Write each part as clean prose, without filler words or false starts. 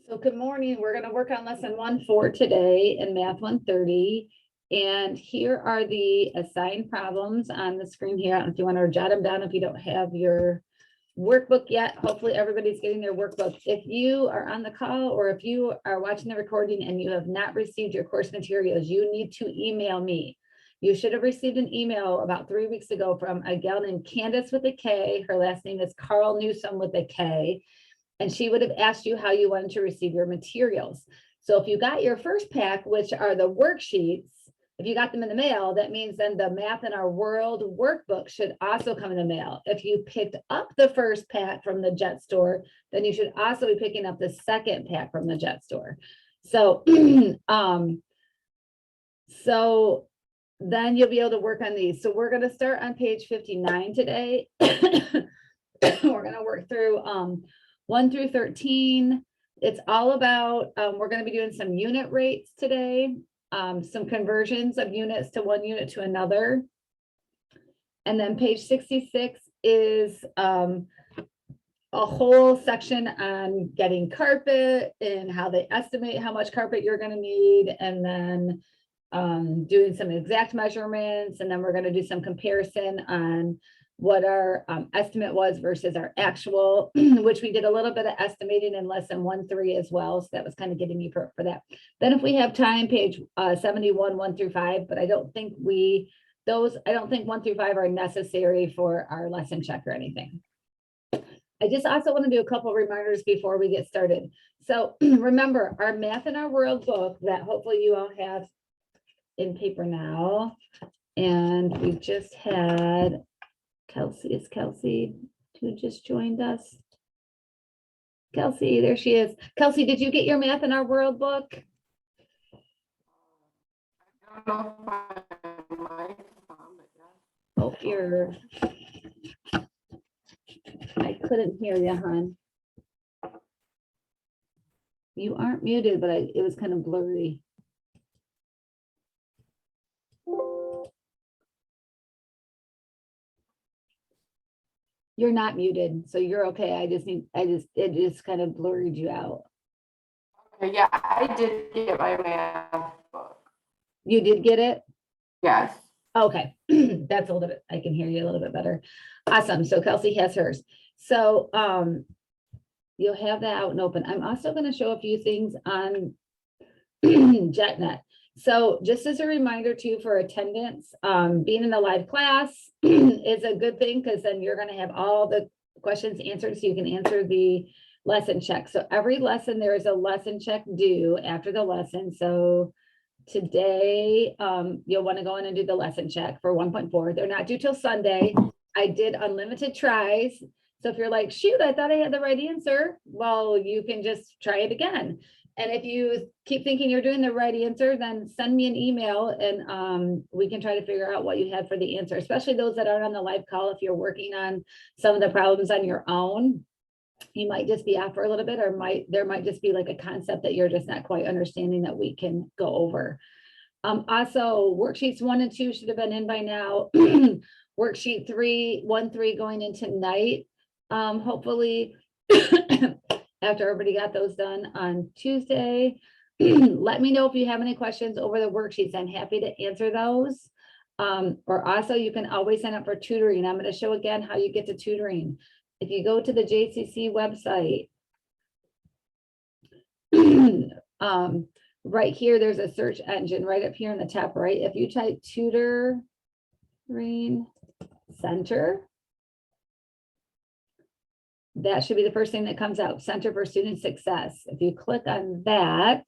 So good morning. We're going to work on lesson 1-4 today in Math 130. And here are the assigned problems on the screen here. If you want to jot them down if you don't have your workbook yet. Hopefully everybody's getting their workbook. If you are on the call or if you are watching the recording and you have not received your course materials, you need to email me. You should have received an email about 3 weeks ago from a gal named Candace with a K. Her last name is Carl Newsom with a K. And she would have asked you how you wanted to receive your materials. So if you got your first pack, which are the worksheets, if you got them in the mail, that means then the Math in Our World workbook should also come in the mail. If you picked up the first pack from the Jet Store, then you should also be picking up the second pack from the Jet Store. So, so then you'll be able to work on these. So we're going to start on page 59 today. We're going to work through 1 through 13. It's all about, we're going to be doing some unit rates today, some conversions of units to one unit to another. And then page 66 is a whole section on getting carpet and how they estimate how much carpet you're going to need. And then doing some exact measurements. And then we're going to do some comparison on what our estimate was versus our actual, which we did a little bit of estimating in lesson 1-3 as well. So that was kind of getting me for that. Then if we have time, page 71, 1 through 5, but I don't think 1 through 5 are necessary for our lesson check or anything. I just also want to do a couple of reminders before we get started. So remember our Math in Our World book that hopefully you all have in paper now. And we just had Kelsey, who just joined us? Kelsey, there she is. Kelsey, did you get your Math in Our World book? I don't know if I might have it, yeah. Oh, here. I couldn't hear you, hon. You aren't muted, but it was kind of blurry. You're not muted, so you're okay. It just kind of blurred you out. Okay, yeah, I did get my math book. You did get it? Yes. Okay, that's a little bit, I can hear you a little bit better. Awesome, so Kelsey has hers. So you'll have that out and open. I'm also gonna show a few things on JetNet. So just as a reminder too, for attendance, being in the live class is a good thing because then you're going to have all the questions answered so you can answer the lesson check. So every lesson, there is a lesson check due after the lesson. So today, you'll want to go in and do the lesson check for 1.4. They're not due till Sunday. I did unlimited tries. So if you're like, shoot, I thought I had the right answer, well, you can just try it again. And if you keep thinking you're doing the right answer, then send me an email and we can try to figure out what you had for the answer, especially those that aren't on the live call. If you're working on some of the problems on your own, you might just be off for a little bit, or there might just be like a concept that you're just not quite understanding that we can go over. Also, worksheets 1 and 2 should have been in by now. Worksheet 1-3 going in tonight. Hopefully, after everybody got those done on Tuesday. Let me know if you have any questions over the worksheets. I'm happy to answer those. Or also you can always sign up for tutoring. I'm going to show again how you get to tutoring. If you go to the JCC website, right here, there's a search engine right up here in the top right. If you type tutoring center, that should be the first thing that comes out, Center for Student Success. If you click on that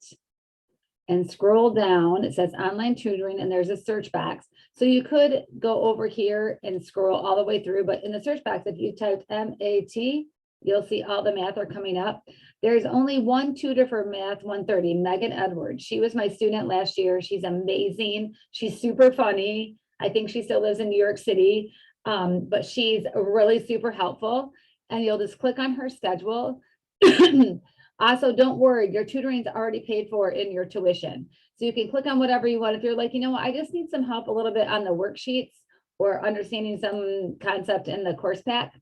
and scroll down, it says online tutoring and there's a search box. So you could go over here and scroll all the way through, but in the search box, if you type MAT, you'll see all the math are coming up. There's only one tutor for Math 130, Megan Edwards. She was my student last year. She's amazing. She's super funny. I think she still lives in New York City, but she's really super helpful. And you'll just click on her schedule. Also, don't worry, your tutoring is already paid for in your tuition. So you can click on whatever you want. If you're like, you know what, I just need some help a little bit on the worksheets or understanding some concept in the course pack,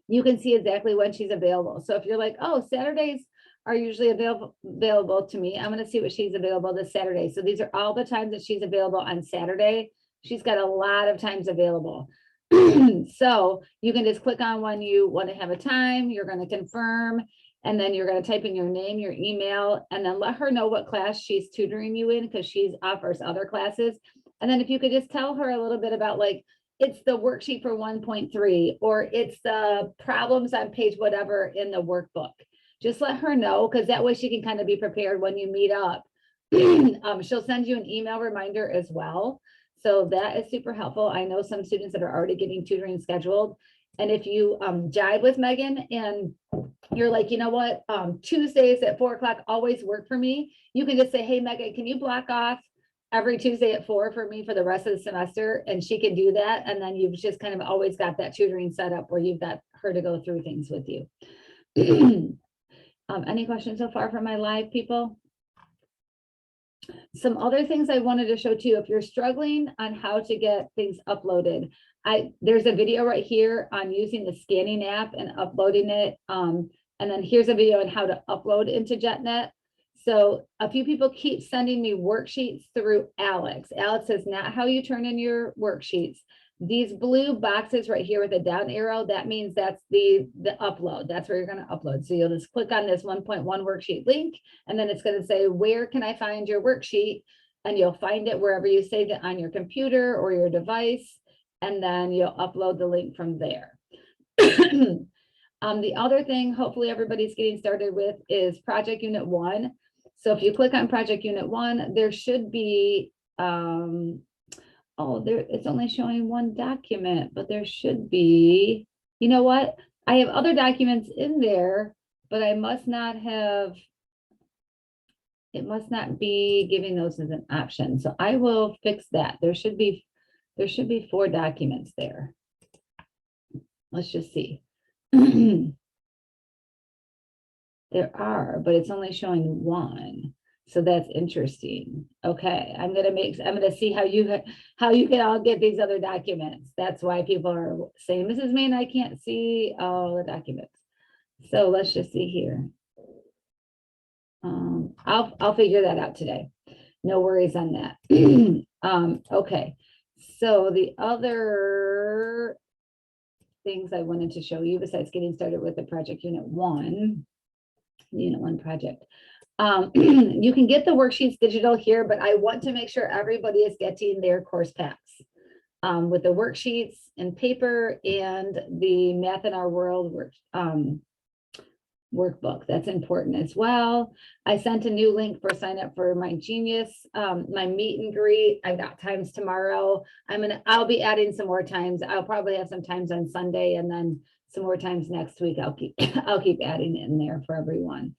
you can see exactly when she's available. So if you're like, oh, Saturdays are usually available to me. I'm gonna see what she's available this Saturday. So these are all the times that she's available on Saturday. She's got a lot of times available. So you can just click on when you want to have a time, you're going to confirm, and then you're going to type in your name, your email, and then let her know what class she's tutoring you in, because she offers other classes. And then if you could just tell her a little bit about, like, it's the worksheet for 1.3, or it's the problems on page whatever in the workbook. Just let her know, because that way she can kind of be prepared when you meet up. She'll send you an email reminder as well. So that is super helpful. I know some students that are already getting tutoring scheduled. And if you jive with Megan and you're like, you know what, Tuesdays at 4 o'clock always work for me, you can just say, hey, Megan, can you block off every Tuesday at 4 for me for the rest of the semester? And she can do that. And then you've just kind of always got that tutoring set up where you've got her to go through things with you. Any questions so far from my live people? Some other things I wanted to show to you, if you're struggling on how to get things uploaded, there's a video right here on using the scanning app and uploading it. And then here's a video on how to upload into JetNet. So a few people keep sending me worksheets through Alex. Alex says, not how you turn in your worksheets. These blue boxes right here with a down arrow, that means that's the upload. That's where you're going to upload. So you'll just click on this 1.1 worksheet link, and then it's going to say, where can I find your worksheet? And you'll find it wherever you saved it on your computer or your device, and then you'll upload the link from there. The other thing, hopefully everybody's getting started with, is Project Unit 1. So if you click on Project Unit 1, there should be, it's only showing one document, but there should be, you know what? I have other documents in there, but I must not have, it must not be giving those as an option. So I will fix that. There should be 4 documents there. Let's just see. There are, but it's only showing 1. So that's interesting. Okay, I'm gonna see how you can all get these other documents. That's why people are saying, Mrs. Main, I can't see all the documents. So let's just see here. I'll figure that out today. No worries on that. Okay, so the other things I wanted to show you, besides getting started with the Project Unit 1 project. You can get the worksheets digital here, but I want to make sure everybody is getting their course packs with the worksheets and paper and the Math in Our World workbook. That's important as well. I sent a new link for sign up for my Genius, my meet and greet. I've got times tomorrow. I'll be adding some more times. I'll probably have some times on Sunday, and then some more times next week. I'll keep adding it in there for everyone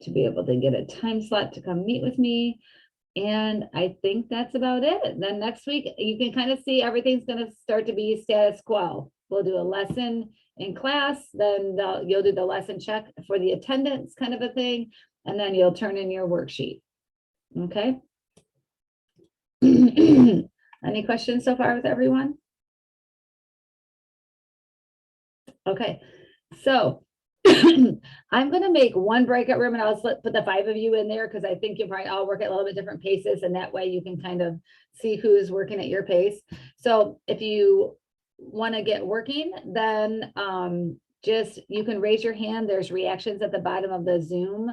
to be able to get a time slot to come meet with me. And I think that's about it. Then next week, you can kind of see everything's going to start to be status quo. We'll do a lesson in class, then you'll do the lesson check for the attendance kind of a thing, and then you'll turn in your worksheet. Okay. Any questions so far with everyone? Okay, so I'm going to make one breakout room, and I'll put the 5 of you in there, because I think you'll probably all work at a little bit different paces, and that way you can kind of see who's working at your pace. So if you want to get working, then you can raise your hand. There's reactions at the bottom of the Zoom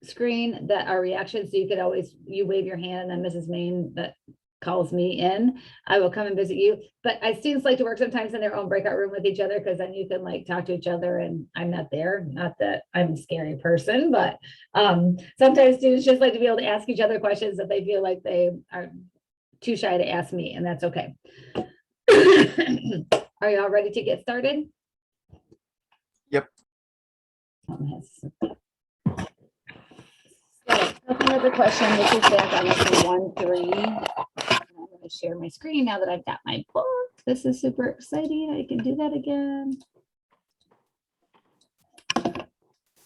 screen that are reactions. So you could always, you wave your hand, and then Mrs. Main that calls me in, I will come and visit you. But students like to work sometimes in their own breakout room with each other, because then you can like talk to each other, and I'm not there. Not that I'm a scary person, but sometimes students just like to be able to ask each other questions that they feel like they are too shy to ask me, and that's okay. Are you all ready to get started? Yep. So, another question. This is back on lesson 1-3. I'm going to share my screen now that I've got my book. This is super exciting. I can do that again.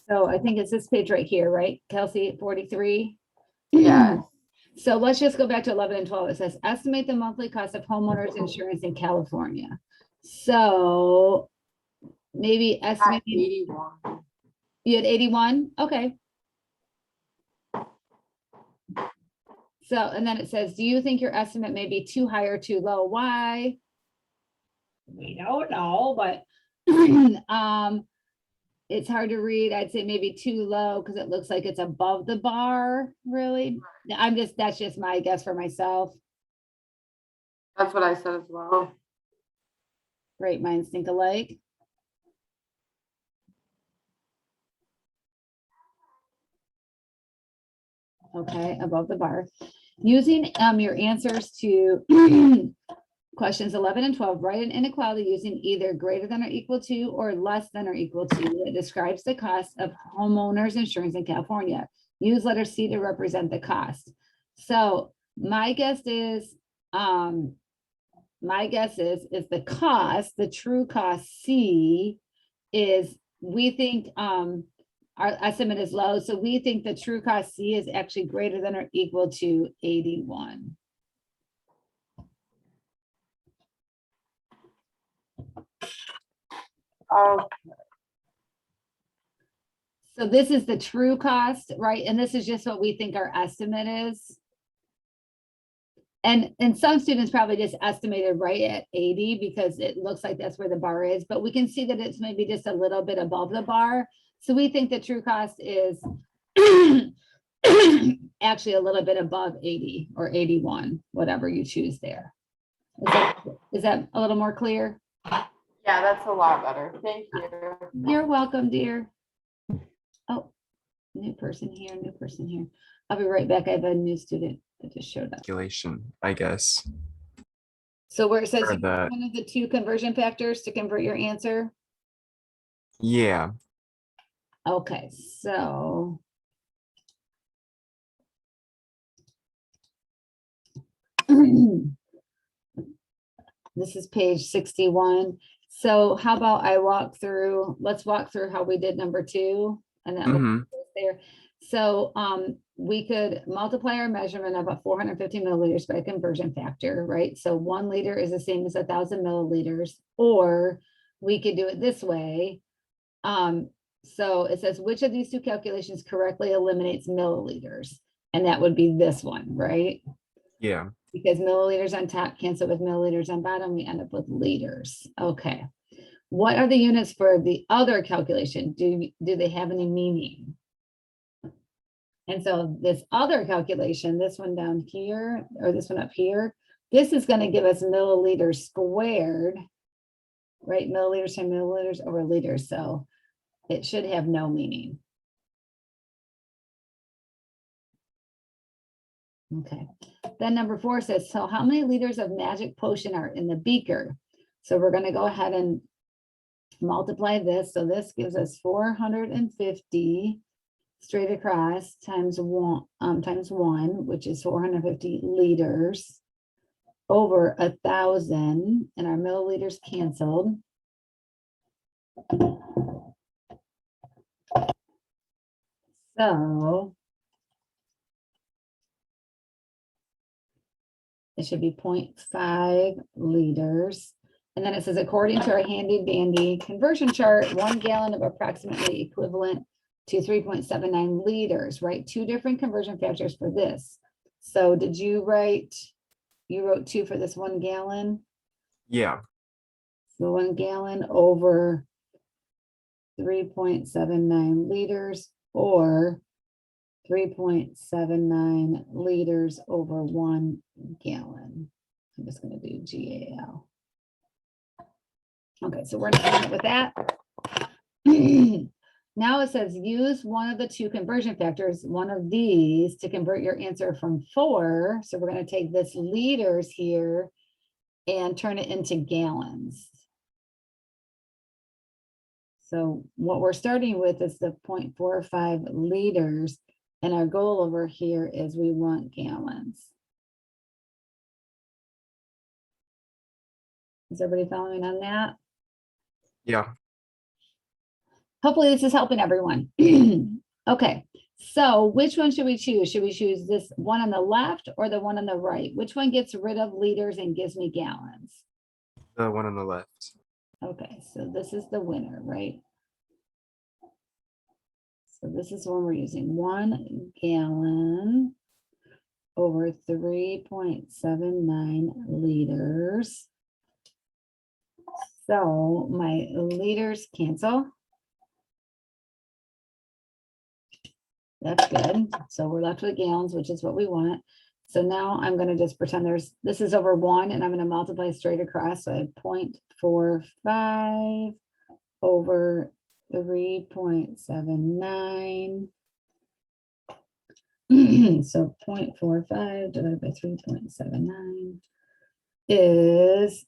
So I think it's this page right here, right, Kelsey, 43? Yeah. So let's just go back to 11 and 12. It says, estimate the monthly cost of homeowners insurance in California. So maybe estimate. 81. You had 81? Okay. So, and then it says, do you think your estimate may be too high or too low? Why? We don't know, but it's hard to read. I'd say maybe too low because it looks like it's above the bar, really. That's just my guess for myself. That's what I said as well. Great minds think alike. Okay, above the bar. Using your answers to questions 11 and 12, write an inequality using either greater than or equal to or less than or equal to that describes the cost of homeowners insurance in California. Use letter C to represent the cost. So my guess is the cost, the true cost C is, we think our estimate is low, so we think the true cost C is actually greater than or equal to 81. Oh, So this is the true cost, right? And this is just what we think our estimate is. And some students probably just estimated right at 80 because it looks like that's where the bar is, but we can see that it's maybe just a little bit above the bar. So we think the true cost is actually a little bit above 80 or 81, whatever you choose there. Is that a little more clear? yeah, that's a lot better. Thank you. You're welcome, dear. Oh, new person here, new person here. I'll be right back. I have a new student that just showed up. Calculation, I guess. So where it says Or you the- pick one of the two conversion factors to convert your answer. Yeah, Okay, so. This is page 61. So how about let's walk through how we did number 2 and then mhm, there. So we could multiply our measurement of 450 milliliters by a conversion factor, right? So 1 liter is the same as 1,000 milliliters, or we could do it this way. So it says, which of these two calculations correctly eliminates milliliters? And that would be this one, right? yeah, Because milliliters on top cancel with milliliters on bottom, we end up with liters. Okay. What are the units for the other calculation? Do they have any meaning? And so this other calculation, this one down here, or this one up here, this is going to give us milliliters squared, right? Milliliters times milliliters over liters. So it should have no meaning. Okay. Then number 4 says, so how many liters of magic potion are in the beaker? So we're going to go ahead and multiply this. So this gives us 450 straight across times one, which is 450 liters over 1,000, and our milliliters canceled. So it should be 0.5 liters. And then it says, according to our handy dandy conversion chart, 1 gallon of approximately equivalent to 3.79 liters, right? 2 different conversion factors for this. So did you wrote 2 for this 1 gallon? yeah, So 1 gallon over 3.79 liters or 3.79 liters over 1 gallon. I'm just going to do GAL. Okay, so we're done with that. Now it says use one of the 2 conversion factors, one of these, to convert your answer from 4. So we're going to take this liters here and turn it into gallons. So what we're starting with is the 0.45 liters, and our goal over here is we want gallons. Is everybody following on that? yeah. Hopefully this is helping everyone. Okay, so which one should we choose? Should we choose this one on the left or the one on the right? Which one gets rid of liters and gives me gallons? The one on the left. Okay, so this is the winner, right? So this is when we're using 1 gallon over 3.79 liters. So my liters cancel. That's good. So we're left with gallons, which is what we want. So now I'm going to just pretend this is over 1 and I'm going to multiply straight across. So I have 0.45 over 3.79. So 0.45 divided by 3.79 is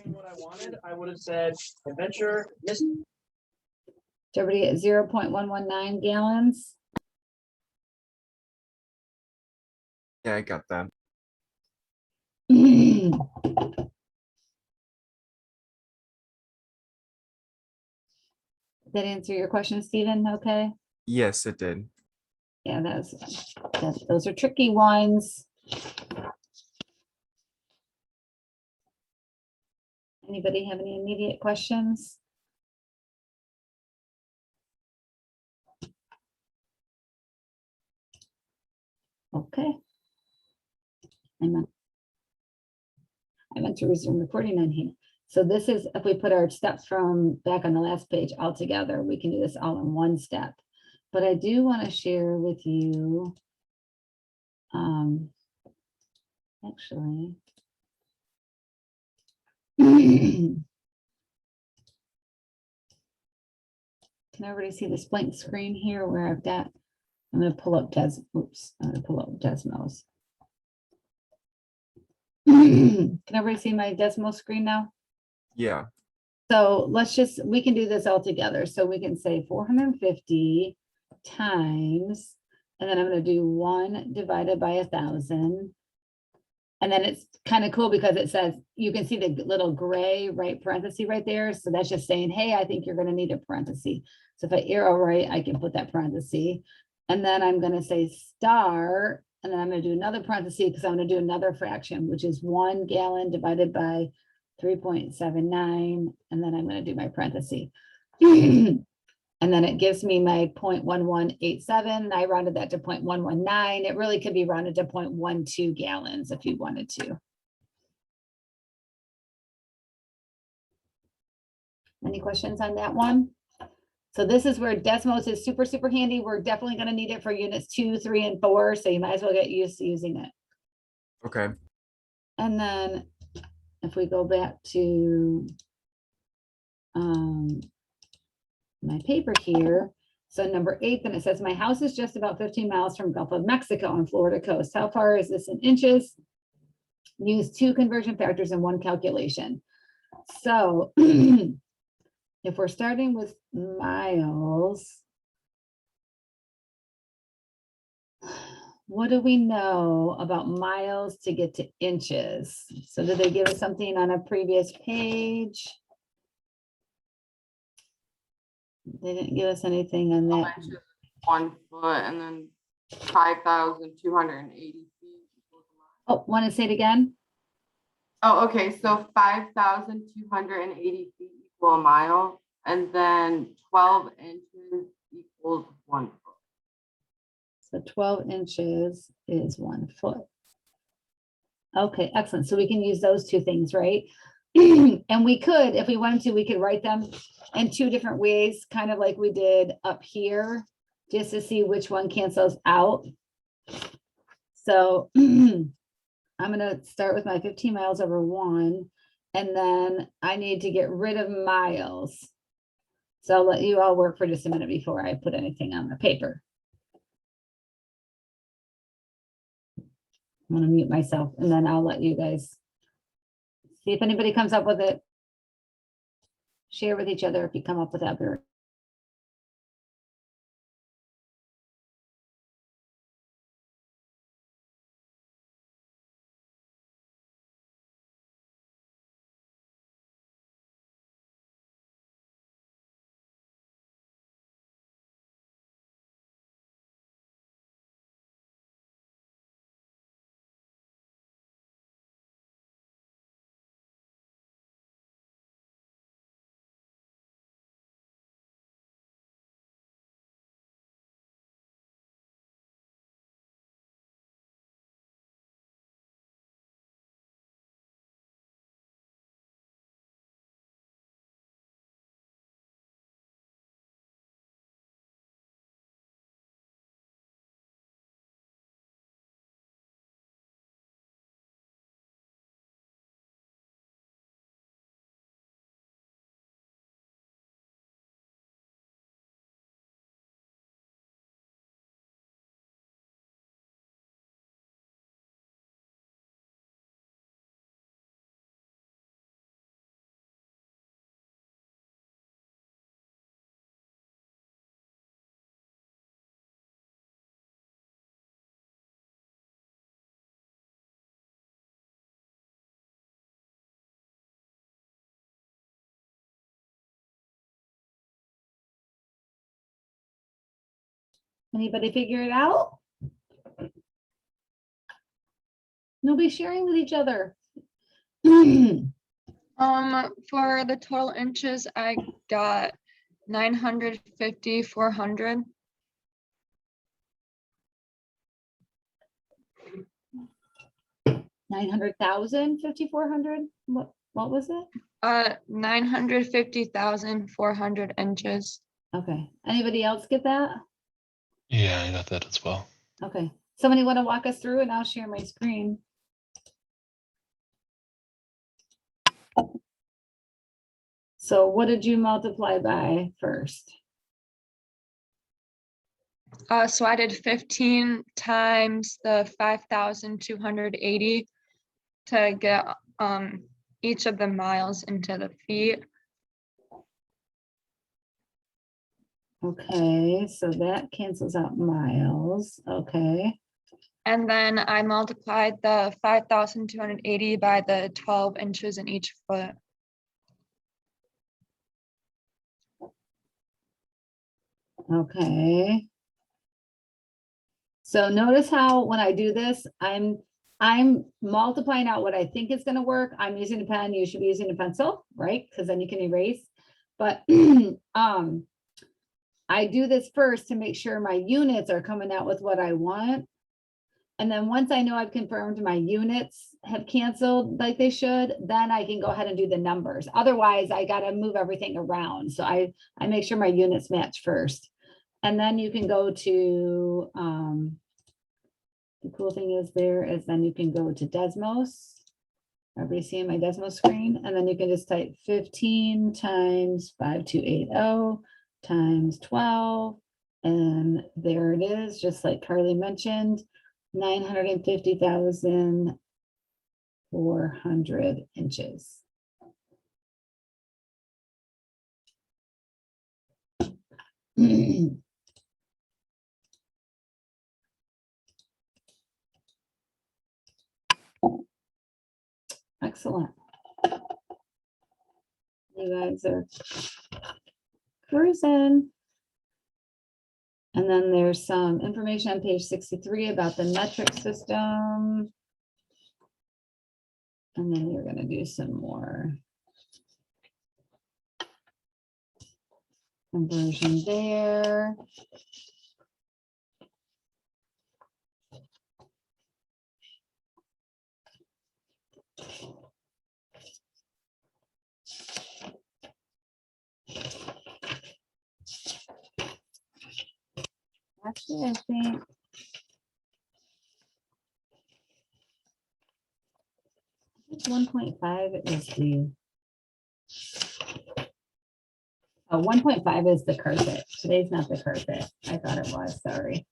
What I wanted, I would have said adventure, miss. everybody at 0.119 gallons. Yeah, I got that. That answer your question, Stephen? Okay. Yes, it did. Yeah, those are tricky ones. Anybody have any immediate questions? Okay. I meant to resume recording on here. So this is, if we put our steps from back on the last page all together, we can do this all in one step. But I do want to share with you, actually, can everybody see this blank screen here where I'm going to pull up Desmos. Can everybody see my Desmo screen now? Yeah. So we can do this all together. So we can say 450 times, and then I'm going to do 1 divided by 1,000. And then it's kind of cool because it says, you can see the little gray right parenthesis right there. So that's just saying, hey, I think you're going to need a parenthesis. So if I arrow right, I can put that parenthesis. And then I'm going to say star, and then I'm going to do another parenthesis because I'm going to do another fraction, which is 1 gallon divided by 3.79. And then I'm going to do my parenthesis. And then it gives me my 0.1187. I rounded that to 0.119. It really could be rounded to 0.12 gallons if you wanted to. Any questions on that one? So this is where Desmos is super, super handy. We're definitely going to need it for units 2, 3, and 4. So you might as well get used to using it. Okay. And then if we go back to my paper here, so number 8, then it says, my house is just about 15 miles from Gulf of Mexico on Florida coast. How far is this in inches? Use 2 conversion factors in 1 calculation. So if we're starting with miles, what do we know about miles to get to inches? So did they give us something on a previous page? They didn't give us anything on that. 1 foot and then 5,280 feet. Oh, want to say it again? Oh, okay, so 5,280 feet equal a mile, and then 12 inches equals 1 foot. So 12 inches is 1 foot. Okay, excellent. So we can use those 2 things, right? And we could, if we wanted to, we could write them in 2 different ways, kind of like we did up here, just to see which one cancels out. So I'm going to start with my 15 miles over 1, and then I need to get rid of miles. So I'll let you all work for just a minute before I put anything on the paper. I'm going to mute myself, and then I'll let you guys see if anybody comes up with it. Share with each other if you come up with that. Anybody figure it out? Nobody sharing with each other. For the total inches, I got 950, 400. 900,000, 5,400? What was it? 950,400 inches. Okay, anybody else get that? Yeah, I got that as well. Okay, somebody want to walk us through and I'll share my screen. So what did you multiply by first? So I did 15 times the 5,280 to get each of the miles into the feet. Okay, so that cancels out miles. Okay, And then I multiplied the 5,280 by the 12 inches in each foot. okay. So notice how when I do this, I'm multiplying out what I think is gonna work. I'm using a pen, you should be using a pencil, right? Because then you can erase. But I do this first to make sure my units are coming out with what I want. And then once I know I've confirmed my units have canceled like they should, then I can go ahead and do the numbers. Otherwise, I gotta move everything around. So I make sure my units match first. And then you can go to, the cool thing is then you can go to Desmos. Everybody seeing my Desmos screen? And then you can just type 15 times 5280 times 12. And there it is, just like Carly mentioned, 950,400 inches. Excellent. You guys are cruising. And then there's some information on page 63 about the metric system. And then you're gonna do some more conversion there. Actually, I think. It's 1.5 is the. Oh, 1.5 is the carpet. Today's not the carpet. I thought it was, sorry.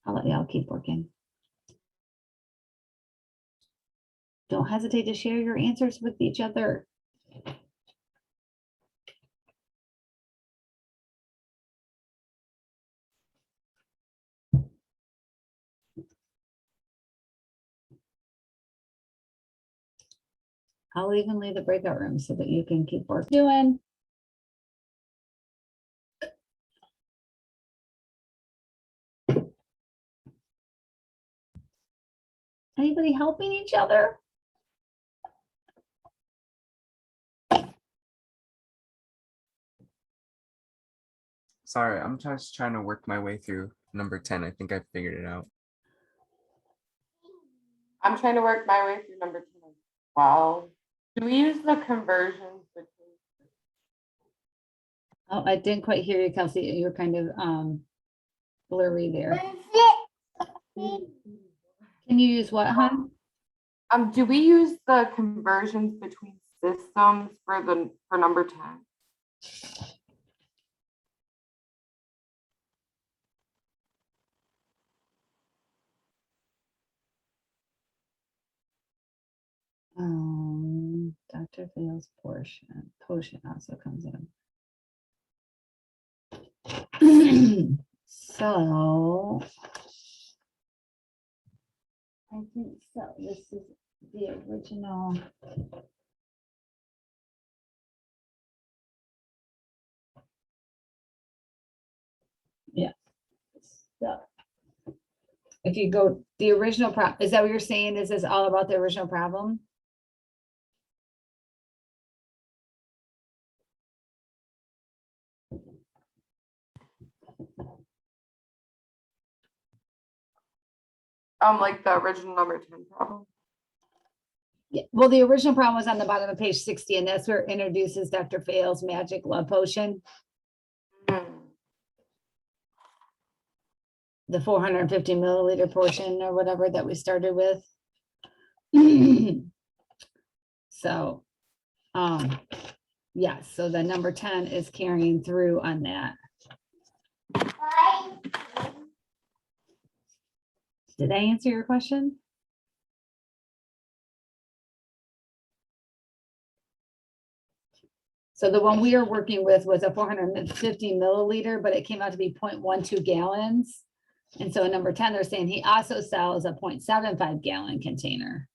I'll let y'all keep working. Don't hesitate to share your answers with each other. I'll even leave the breakout room so that you can keep work doing. Anybody helping each other? Sorry, I'm just trying to work my way through number 10. I think I figured it out. I'm trying to work my way through number 10 as well. Do we use the conversions between? Oh, I didn't quite hear you, Kelsey. You were kind of blurry there. Can you use what, hon? Do we use the conversions between systems for number 10? Dr. Fail's potion also comes in. So, I think so. This is the original. Yeah. So if you go, the original is that what you're saying? Is this all about the original problem? Like the original number 10 problem. Yeah, well, the original problem was on the bottom of page 60, and that's where it introduces Dr. Fail's magic love potion, the 450 milliliter portion or whatever that we started with. So, yeah, so the number 10 is carrying through on that. Did I answer your question? So the one we are working with was a 450 milliliter, but it came out to be 0.12 gallons. And so in number 10, they're saying he also sells a 0.75 gallon container.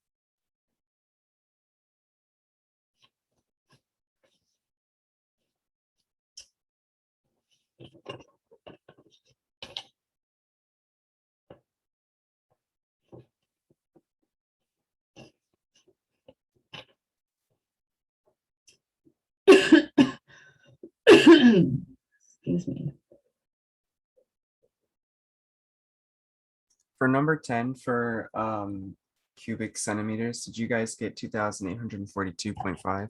Excuse me. For number 10 for cubic centimeters, did you guys get 2,842.5?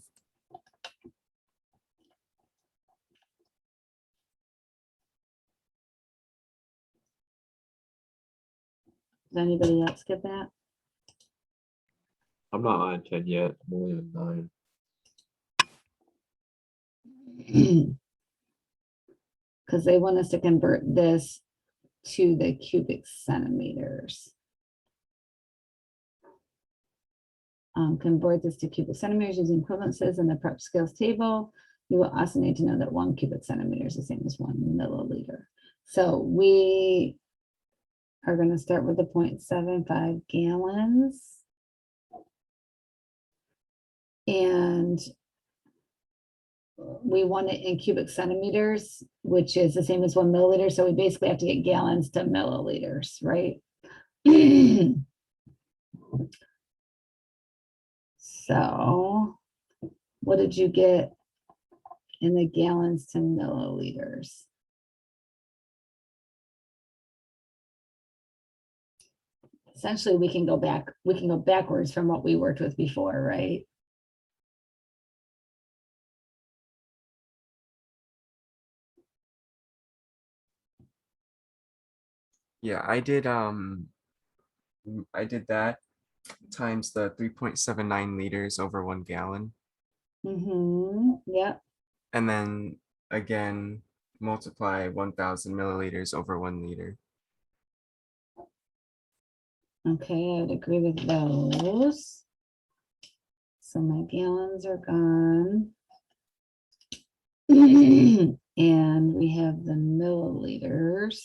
Does anybody else get that? I'm not on 10 yet. I'm only on 9. Because they want us to convert this to the cubic centimeters. Convert this to cubic centimeters using equivalences in the prep scales table. You will also need to know that 1 cubic centimeter is the same as 1 milliliter. So we are going to start with the 0.75 gallons. And we want it in cubic centimeters, which is the same as 1 milliliter. So we basically have to get gallons to milliliters, right? So what did you get in the gallons to milliliters? Essentially, we can go backwards from what we worked with before, right? Yeah, I did that times the 3.79 liters over 1 gallon. Yeah. And then again, multiply 1,000 milliliters over 1 liter. Okay, I would agree with those. So my gallons are gone. And we have the milliliters.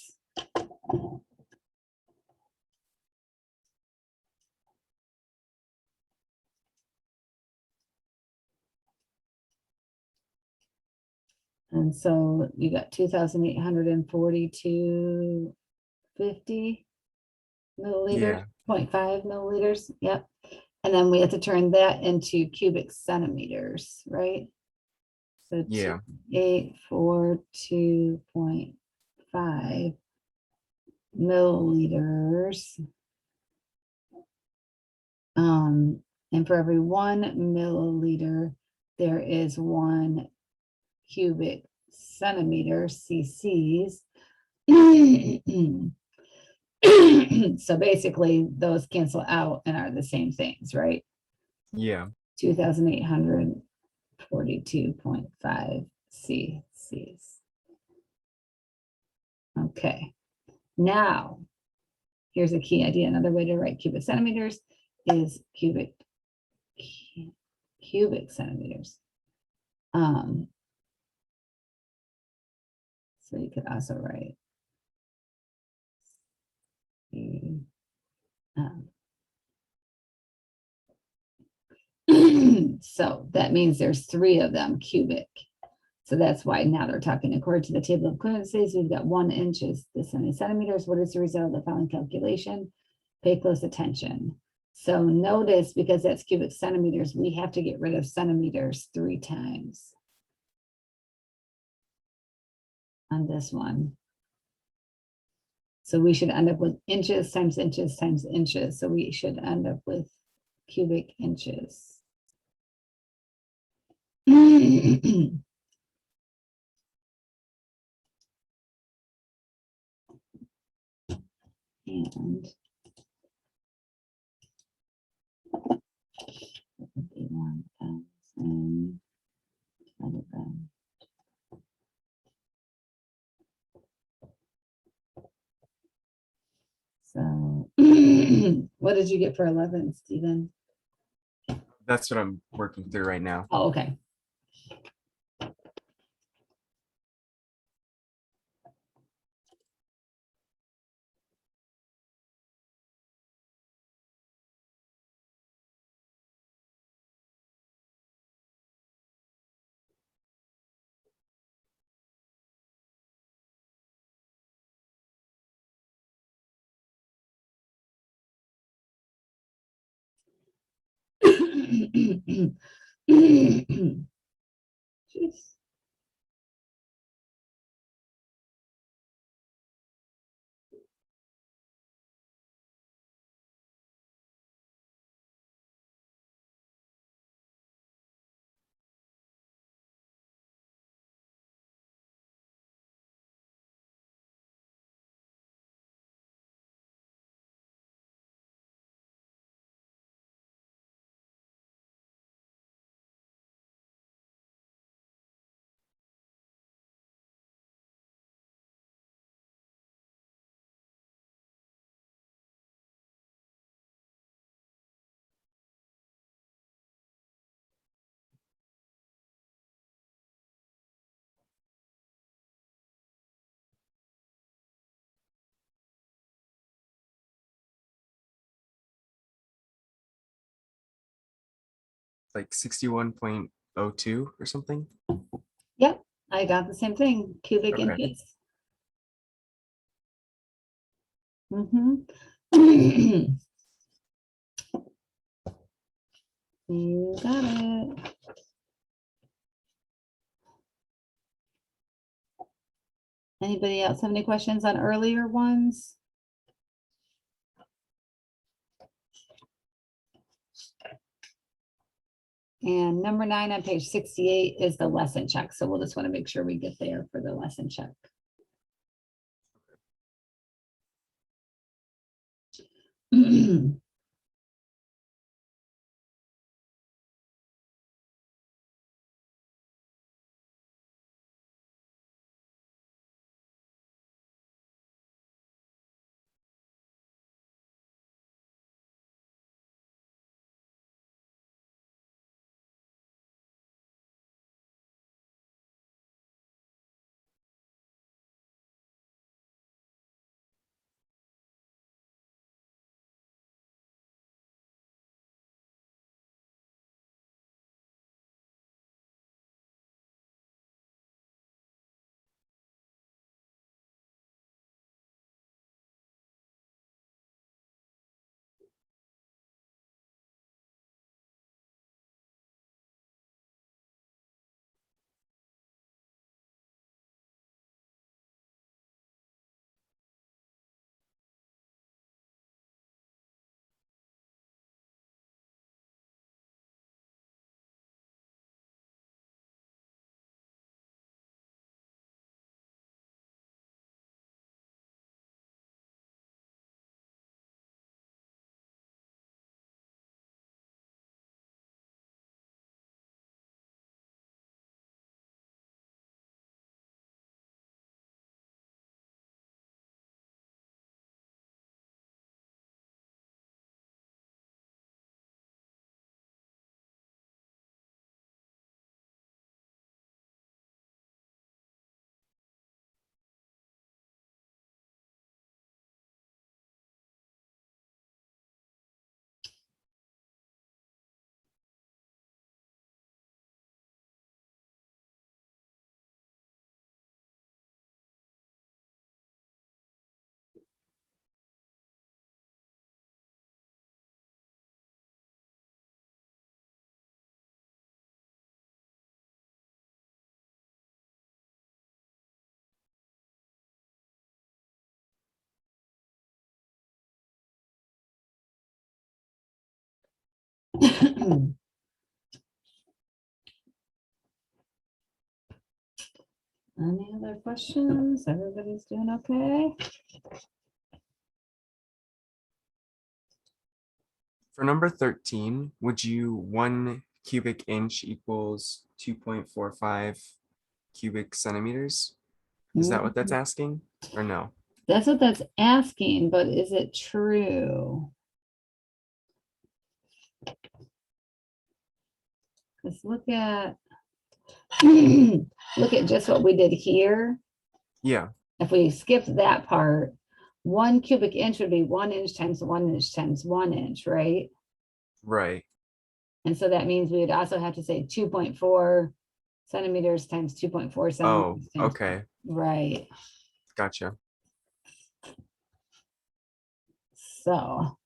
And so you got 2,842.50 milliliters, Yeah. 0.5 milliliters. Yep. And then we have to turn that into cubic centimeters, right? So Yeah. 842.5 milliliters. And for every 1 milliliter, there is 1 cubic centimeter, cc's. So basically those cancel out and are the same things, right? Yeah. 2,842.5 cc's. Okay, now here's a key idea. Another way to write cubic centimeters is cubic centimeters. So you could also write So that means there's 3 of them cubic. So that's why now they're talking according to the table of equivalencies, we've got 1 inch is this many centimeters. What is the result of the following calculation? Pay close attention. So notice, because that's cubic centimeters, we have to get rid of centimeters 3 times on this one. So we should end up with inches times inches times inches. So we should end up with cubic inches. And 51,000 divided by So what did you get for 11, Stephen? That's what I'm working through right now. Oh, okay. Jeez. Like 61.02 or something. Yep, I got the same thing, cubic Okay. inches. Mhm. You got it. Anybody else have any questions on earlier ones? And number 9 on page 68 is the lesson check. So we'll just want to make sure we get there for the lesson check. Any other questions? Everybody's doing okay? For number 13, would you 1 cubic inch equals 2.45 cubic centimeters? Is that what that's asking or no? That's what that's asking, but is it true? Let's look at, look at just what we did here. Yeah, If we skipped that part, 1 cubic inch would be 1 inch times 1 inch times 1 inch, right? right. And so that means we would also have to say 2.4 centimeters times 2.4 Oh, centimeters. times- okay. Right, Gotcha. so,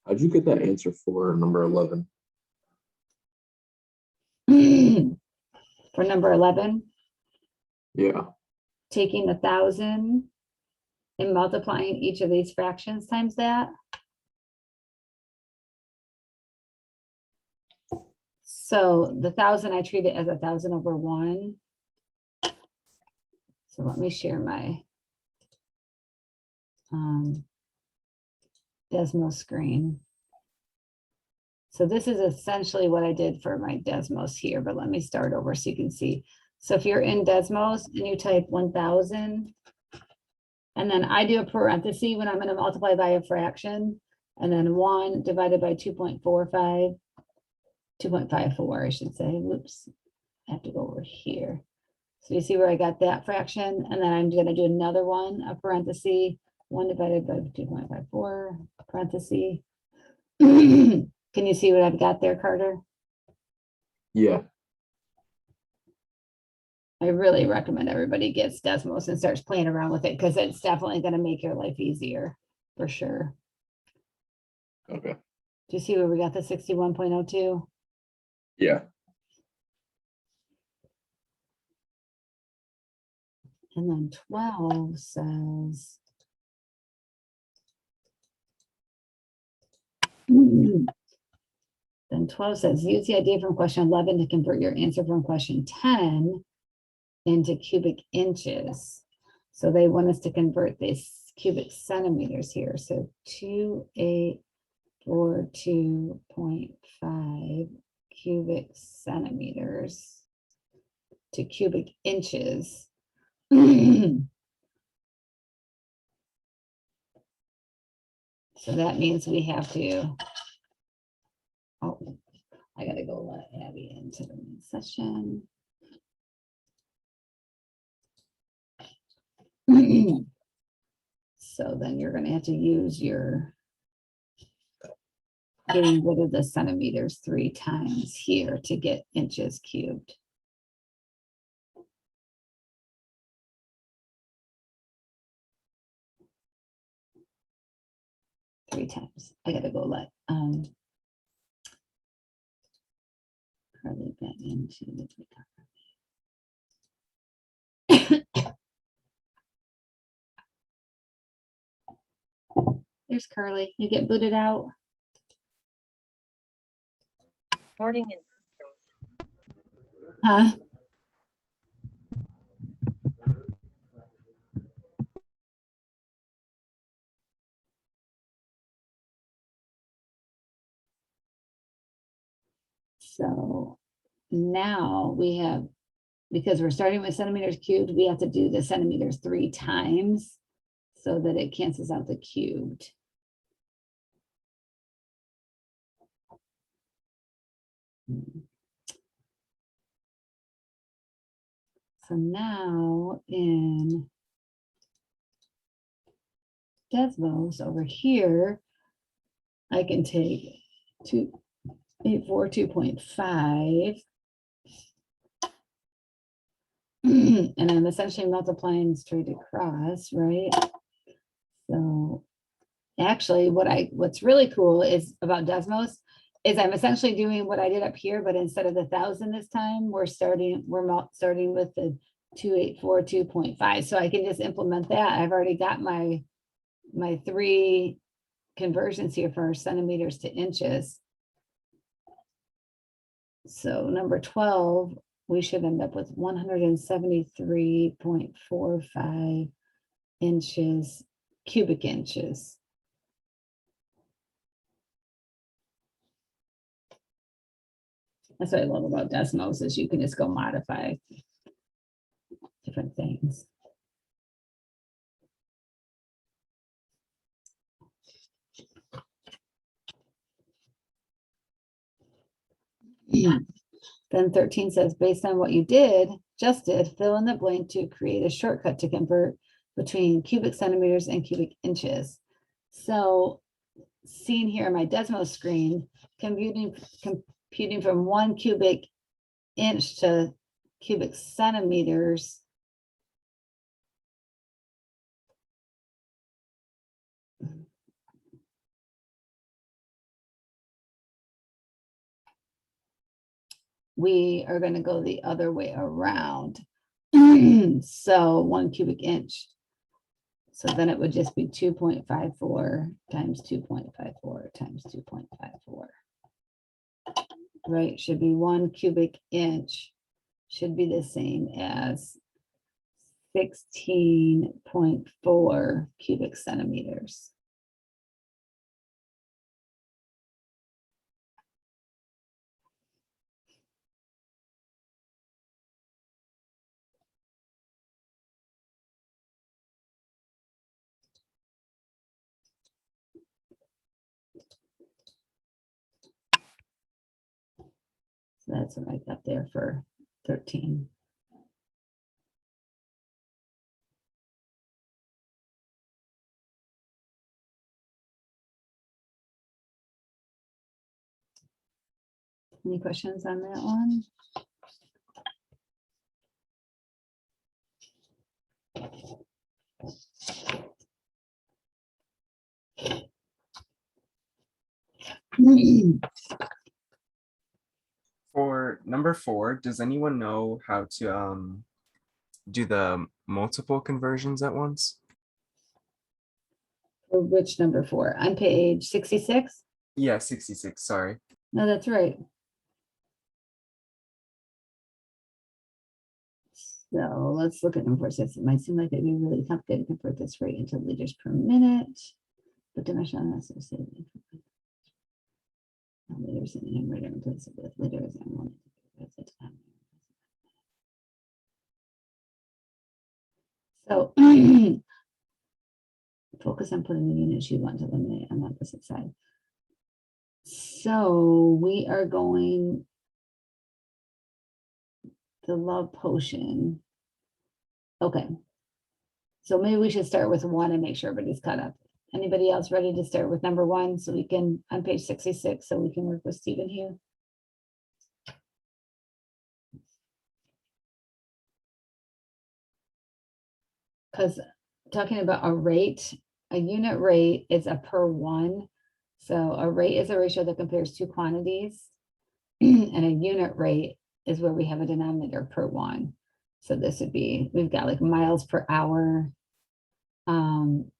How'd you get that answer for number 11? for number 11, Yeah, taking 1,000 and multiplying each of these fractions times that. So the 1,000, I treat it as 1,000 over 1. So let me share my Desmos screen. So this is essentially what I did for my Desmos here, but let me start over so you can see. So if you're in Desmos and you type 1,000, and then I do a parenthesis when I'm going to multiply by a fraction, and then 1 divided by 2.45, 2.54, I should say. Whoops, I have to go over here. So you see where I got that fraction, and then I'm going to do another one, a parenthesis, 1 divided by 2.54, parenthesis. Can you see what I've got there, Carter? yeah. I really recommend everybody gets Desmos and starts playing around with it because it's definitely going to make your life easier for sure. Okay. Do you see where we got the 61.02? Yeah. And then 12 says. Then 12 says, use the idea from question 11 to convert your answer from question 10 into cubic inches. So they want us to convert this cubic centimeters here. So 2842.5 cubic centimeters to cubic inches. So that means we have to, oh, I gotta go let Abby into the main session. So then you're gonna have to use your getting rid of the centimeters 3 times here to get inches cubed. Three times. I gotta go let Carly back into the There's Carly. You get booted out. Morning. Huh? So now we have, because we're starting with centimeters cubed, we have to do the centimeters 3 times so that it cancels out the cubed. So now in Desmos over here, I can take 2842.5 and I'm essentially multiplying straight across, right? So actually what's really cool is about Desmos is I'm essentially doing what I did up here, but instead of the 1,000 this time, we're starting with the 2842.5. So I can just implement that. I've already got my 3 conversions here for our centimeters to inches. So number 12, we should end up with 173.45 inches, cubic inches. That's what I love about decimals is you can just go modify different things. Then 13 says, based on what you just did, fill in the blank to create a shortcut to convert between cubic centimeters and cubic inches. So seen here on my Desmo screen, computing from 1 cubic inch to cubic centimeters. We are going to go the other way around. So 1 cubic inch. So then it would just be 2.54 times 2.54 times 2.54. Right, should be 1 cubic inch should be the same as 16.4 cubic centimeters. So that's what I got there for 13. Any questions on that one? For number 4, does anyone know how to do the multiple conversions at once? For which number 4? On page 66? Yeah, 66, sorry. No, that's right. So let's look at number 6. It might seem like it'd be really complicated to convert this rate into liters per minute. But dimension on this liters in the numerator in place of liters and 1. So focus on putting the units you want to eliminate on the opposite side. So we are going the love potion. Okay. So maybe we should start with 1 and make sure everybody's caught up. Anybody else ready to start with number 1 so we can, on page 66, so we can work with Stephen here? Because talking about a rate, a unit rate is a per 1. So a rate is a ratio that compares 2 quantities. And a unit rate is where we have a denominator per 1. So this would be, we've got like miles per hour.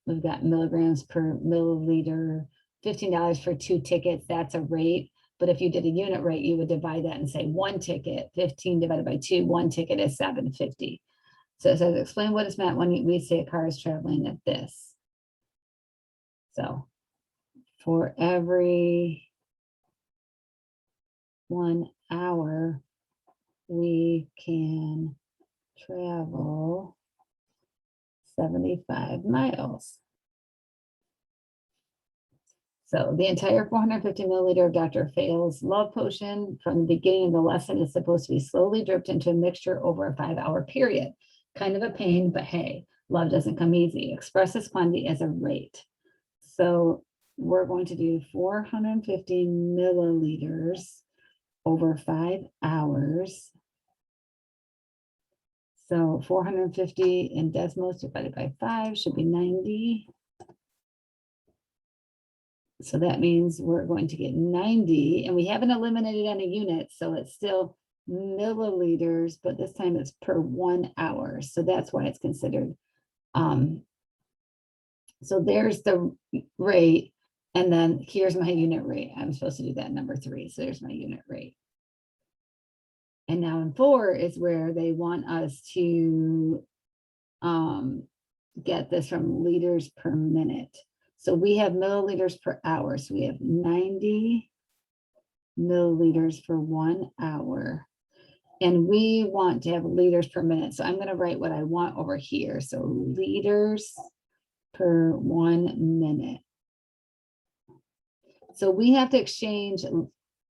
We've got milligrams per milliliter, $15 for 2 tickets. That's a rate. But if you did a unit rate, you would divide that and say 1 ticket, 15 divided by 2, 1 ticket is $7.50. So it says, explain what is meant when we say a car is traveling at this. So for every 1 hour, we can travel 75 miles. So the entire 450 milliliter of Dr. Fail's love potion from the beginning of the lesson is supposed to be slowly dripped into a mixture over a 5-hour period. Kind of a pain, but hey, love doesn't come easy. Express this quantity as a rate. So we're going to do 450 milliliters over 5 hours. So 450 in decimals divided by 5 should be 90. So that means we're going to get 90, and we haven't eliminated any units, so it's still milliliters, but this time it's per 1 hour. So that's why it's considered. So there's the rate. And then here's my unit rate. I'm supposed to do that number 3. So there's my unit rate. And now in 4 is where they want us to get this from liters per minute. So we have milliliters per hour. So we have 90 milliliters for 1 hour. And we want to have liters per minute. So I'm going to write what I want over here. So liters per 1 minute. So we have to exchange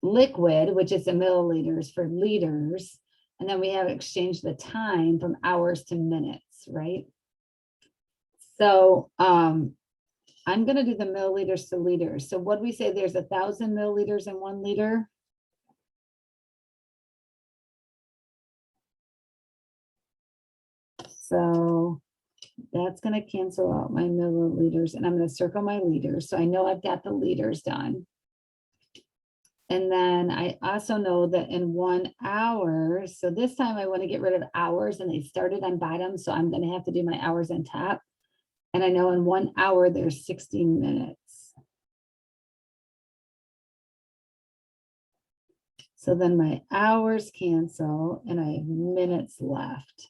liquid, which is the milliliters, for liters. And then we have to exchange the time from hours to minutes, right? So I'm going to do the milliliters to liters. So what do we say? There's 1,000 milliliters in 1 liter. So that's going to cancel out my milliliters, and I'm going to circle my liters. So I know I've got the liters done. And then I also know that in 1 hour, so this time I want to get rid of hours, and they started on bottom. So I'm going to have to do my hours on top. And I know in 1 hour, there's 60 minutes. So then my hours cancel and I have minutes left.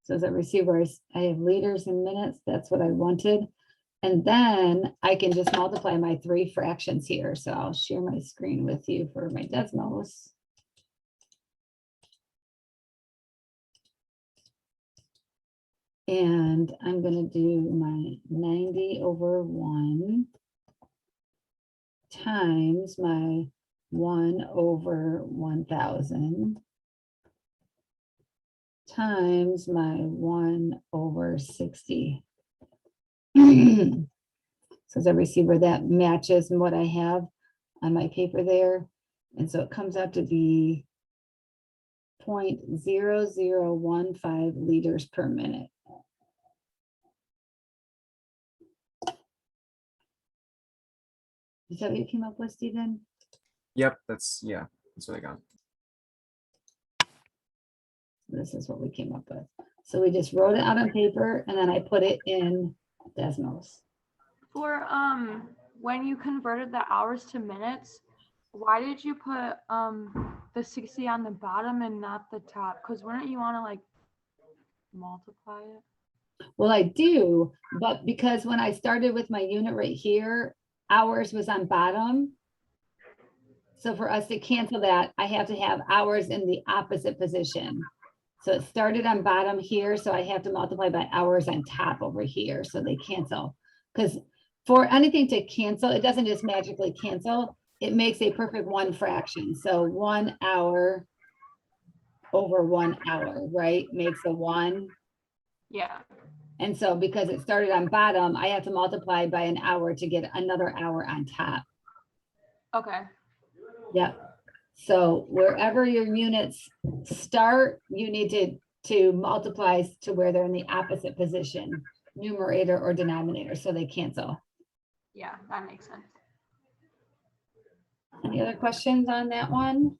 So as a receiver, I have liters and minutes. That's what I wanted. And then I can just multiply my 3 fractions here. So I'll share my screen with you for my Desmos. And I'm going to do my 90 over 1 times my 1 over 1,000 times my 1 over 60. So as a receiver, that matches what I have on my paper there. And so it comes out to be 0.0015 liters per minute. Is that what you came up with, Stephen? Yep, that's what I got. This is what we came up with. So we just wrote it out on paper and then I put it in Desmos. For when you converted the hours to minutes, why did you put the 60 on the bottom and not the top? Because wouldn't you want to like multiply it? Well, I do, but because when I started with my unit right here, hours was on bottom. So for us to cancel that, I have to have hours in the opposite position. So it started on bottom here, so I have to multiply by hours on top over here, so they cancel. Because for anything to cancel, it doesn't just magically cancel, it makes a perfect 1 fraction. So 1 hour over 1 hour, right, makes a 1. Yeah. And so because it started on bottom, I have to multiply by an hour to get another hour on top. Okay. Yep. So wherever your units start, you need to multiply to where they're in the opposite position, numerator or denominator, so they cancel. Yeah, that makes sense. Any other questions on that one?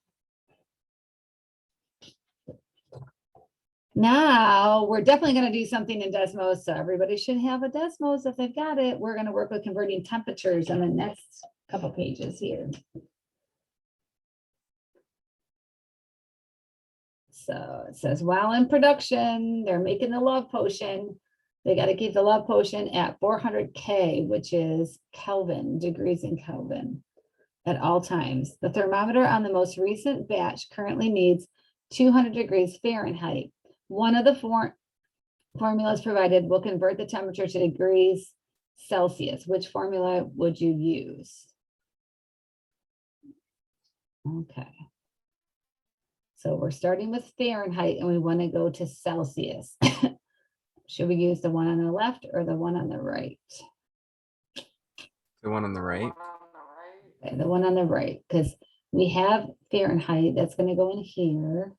Now, we're definitely going to do something in Desmos, so everybody should have a Desmos if they've got it. We're going to work with converting temperatures on the next couple pages here. So it says, while in production, they're making the love potion. They got to keep the love potion at 400 K, which is Kelvin, degrees in Kelvin, at all times. The thermometer on the most recent batch currently needs 200 degrees Fahrenheit. One of the formulas provided will convert the temperature to degrees Celsius. Which formula would you use? Okay. So we're starting with Fahrenheit and we want to go to Celsius. Should we use the one on the left or the one on the right? The one on the right. Okay, the one on the right, because we have Fahrenheit that's going to go in here.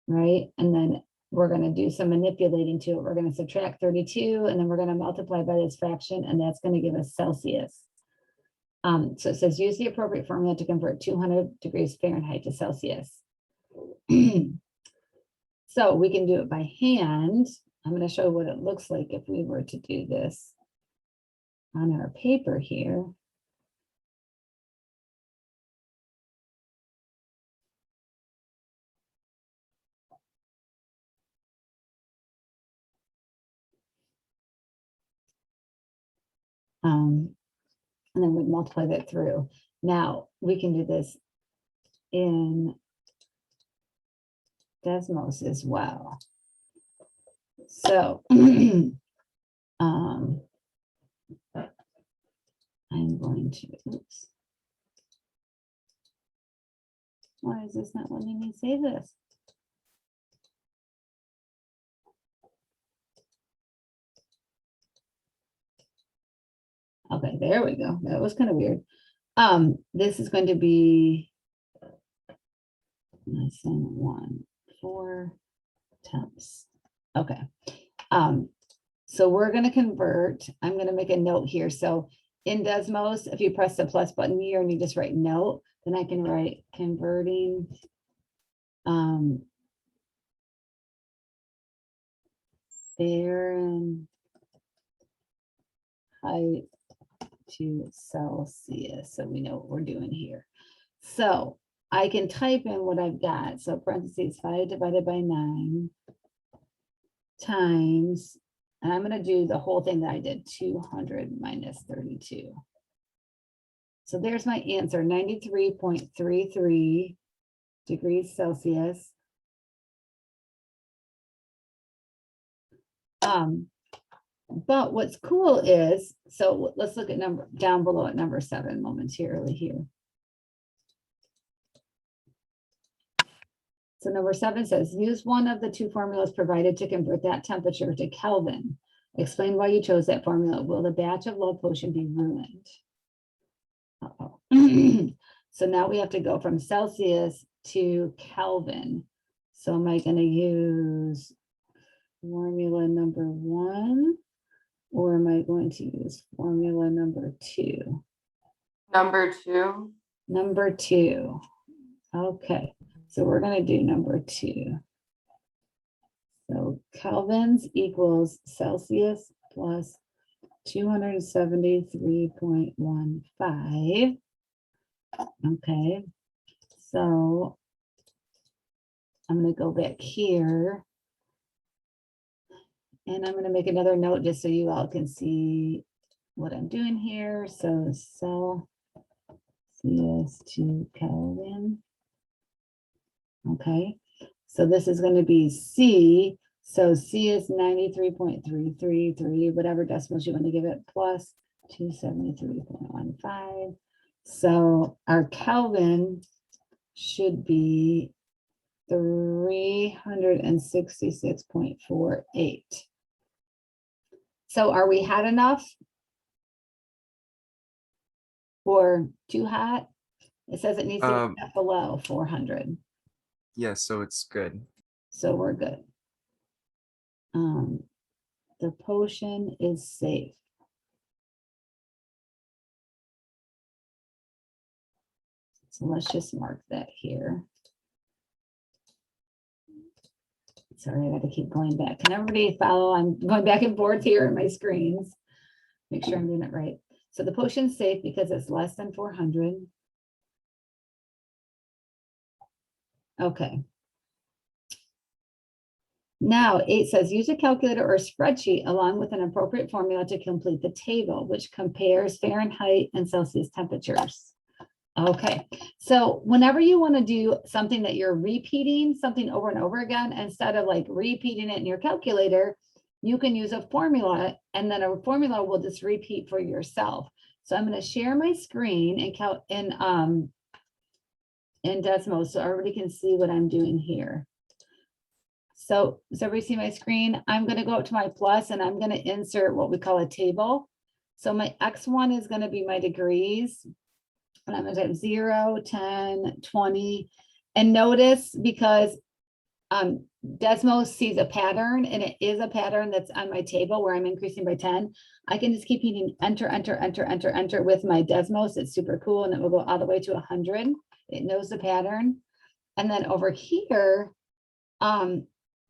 Right, and then we're going to do some manipulating to it. We're going to subtract 32 and then we're going to multiply by this fraction and that's going to give us Celsius. So it says use the appropriate formula to convert 200 degrees Fahrenheit to Celsius. So we can do it by hand. I'm gonna show what it looks like if we were to do this on our paper here. And then we multiply that through. Now, we can do this in Desmos as well. So, I'm going to, oops. Why is this not letting me save this? Okay, there we go. That was kind of weird. This is going to be less than 1, 4 temps. Okay. So we're going to convert. I'm going to make a note here. So in Desmos, if you press the plus button here and you just write note, then I can write converting Fahrenheit to Celsius. So we know what we're doing here. So I can type in what I've got. So parentheses 5 divided by 9 times, and I'm going to do the whole thing that I did, 200 minus 32. So there's my answer, 93.33 degrees Celsius. But what's cool is, so let's look at number down below at number 7 momentarily here. So number 7 says, use one of the 2 formulas provided to convert that temperature to Kelvin. Explain why you chose that formula. Will the batch of love potion be ruined? Uh-oh. So now we have to go from Celsius to Kelvin. So am I going to use formula number 1? Or am I going to use formula number 2? Number 2. Number 2. Okay, so we're going to do number 2. So kelvins equals Celsius plus 273.15. Okay, so I'm going to go back here. And I'm going to make another note just so you all can see what I'm doing here. So Celsius to Kelvin. Okay, so this is going to be C. So C is 93.333, whatever decimals you want to give it, plus 273.15. So our Kelvin should be 366.48. So are we hot enough? Or too hot? It says it needs to be below 400. Yeah, so it's good. So we're good. The potion is safe. So let's just mark that here. Sorry, I got to keep going back. Can everybody follow? I'm going back and forth here in my screens. Make sure I'm doing it right. So the potion's safe because it's less than 400. Okay. Now 8 says use a calculator or a spreadsheet along with an appropriate formula to complete the table, which compares Fahrenheit and Celsius temperatures. Okay, so whenever you want to do something that you're repeating something over and over again, instead of like repeating it in your calculator, you can use a formula and then a formula will just repeat for yourself. So I'm going to share my screen and count in Desmos so everybody can see what I'm doing here. So does everybody see my screen? I'm going to go up to my plus and I'm going to insert what we call a table. So my X1 is going to be my degrees. And I'm going to type 0, 10, 20. And notice because Desmos sees a pattern and it is a pattern that's on my table where I'm increasing by 10. I can just keep hitting enter, enter, enter, enter, enter with my Desmos. It's super cool. And it will go all the way to 100. It knows the pattern. And then over here,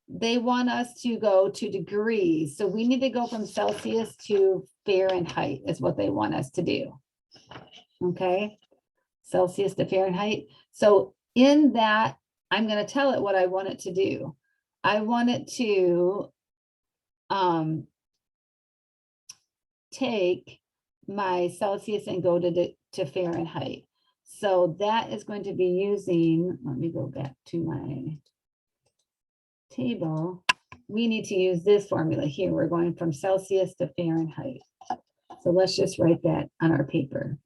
they want us to go to degrees. So we need to go from Celsius to Fahrenheit is what they want us to do. Okay, Celsius to Fahrenheit. So in that, I'm going to tell it what I want it to do. I want it to take my Celsius and go to Fahrenheit. So that is going to be using, let me go back to my table. We need to use this formula here. We're going from Celsius to Fahrenheit. So let's just write that on our paper.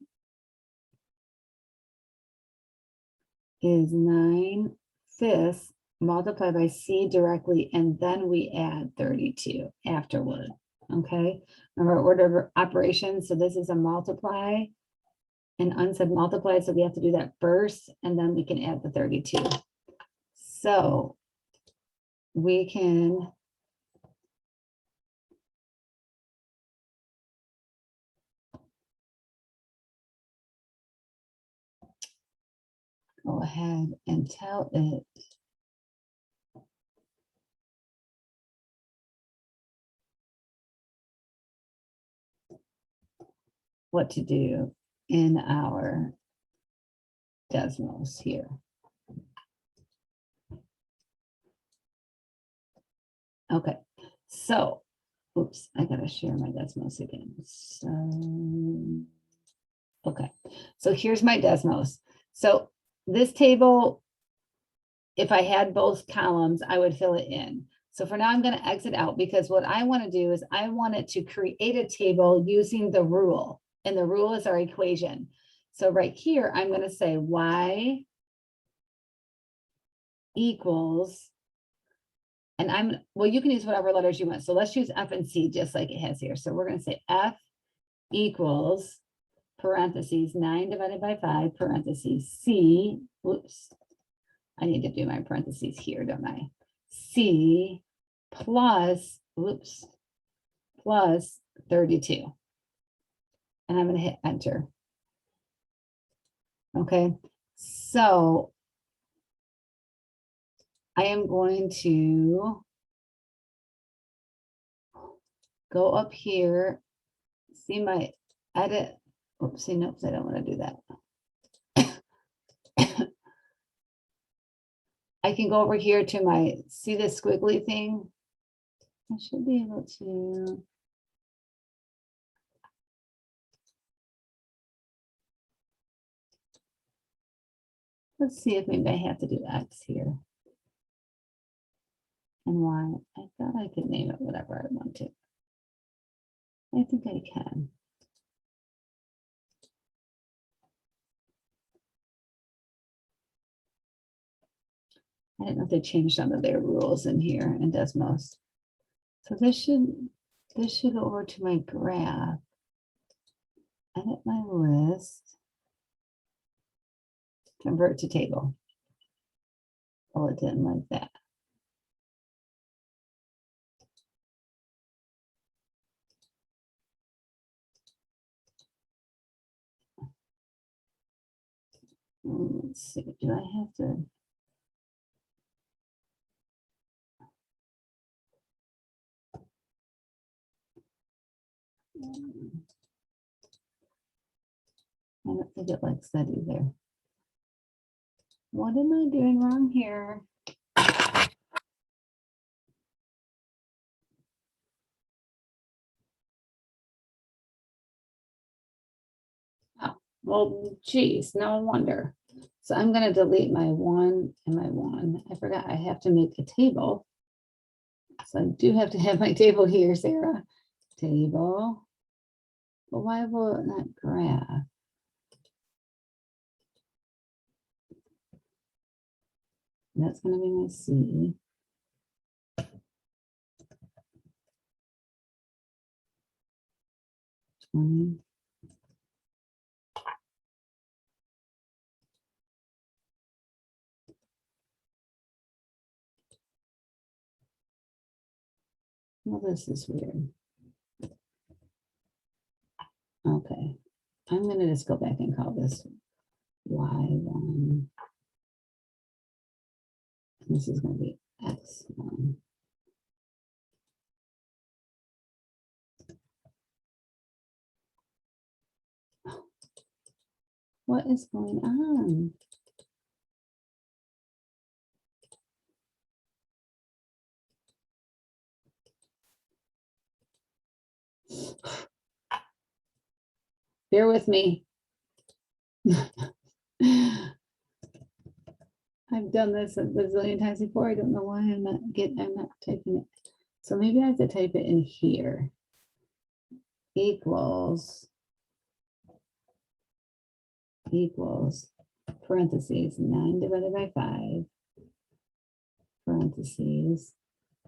Is 9/5 multiplied by C directly, and then we add 32 afterward. Okay, remember order of operations. So this is a multiply, an unsaid multiply. So we have to do that first, and then we can add the 32. So we can go ahead and tell it what to do in our Desmos here. Okay, so, oops, I gotta share my Desmos again. So, okay, so here's my Desmos. So this table, if I had both columns, I would fill it in. So for now, I'm going to exit out because what I want to do is I want it to create a table using the rule, and the rule is our equation. So right here, I'm going to say y equals, and well, you can use whatever letters you want. So let's use F and C just like it has here. So we're going to say F equals parentheses 9 divided by 5 parentheses C, whoops, I need to do my parentheses here, don't I? C plus, whoops, plus 32. And I'm going to hit enter. Okay, so I am going to go up here, see my edit. Oopsie, nope, I don't want to do that. I can go over here to my, see this squiggly thing? I should be able to. Let's see if maybe I have to do X here. And Y. I thought I could name it whatever I want to. I think I can. I don't know if they changed some of their rules in here in Desmos. So this should go over to my graph. Edit my list. Convert to table. Oh, it didn't like that. Let's see, do I have to? I don't think it likes that either. What am I doing wrong here? Oh, well, geez, no wonder. So I'm going to delete my 1 and my 1. I forgot I have to make a table. So I do have to have my table here, Sarah. Table. But why will it not graph? That's going to be my C. Well, this is weird. Okay, I'm going to just go back and call this Y1. This is going to be X1. What is going on? Bear with me. I've done this a bazillion times before. I don't know why I'm not typing it. So maybe I have to type it in here. Equals parentheses 9 divided by 5 parentheses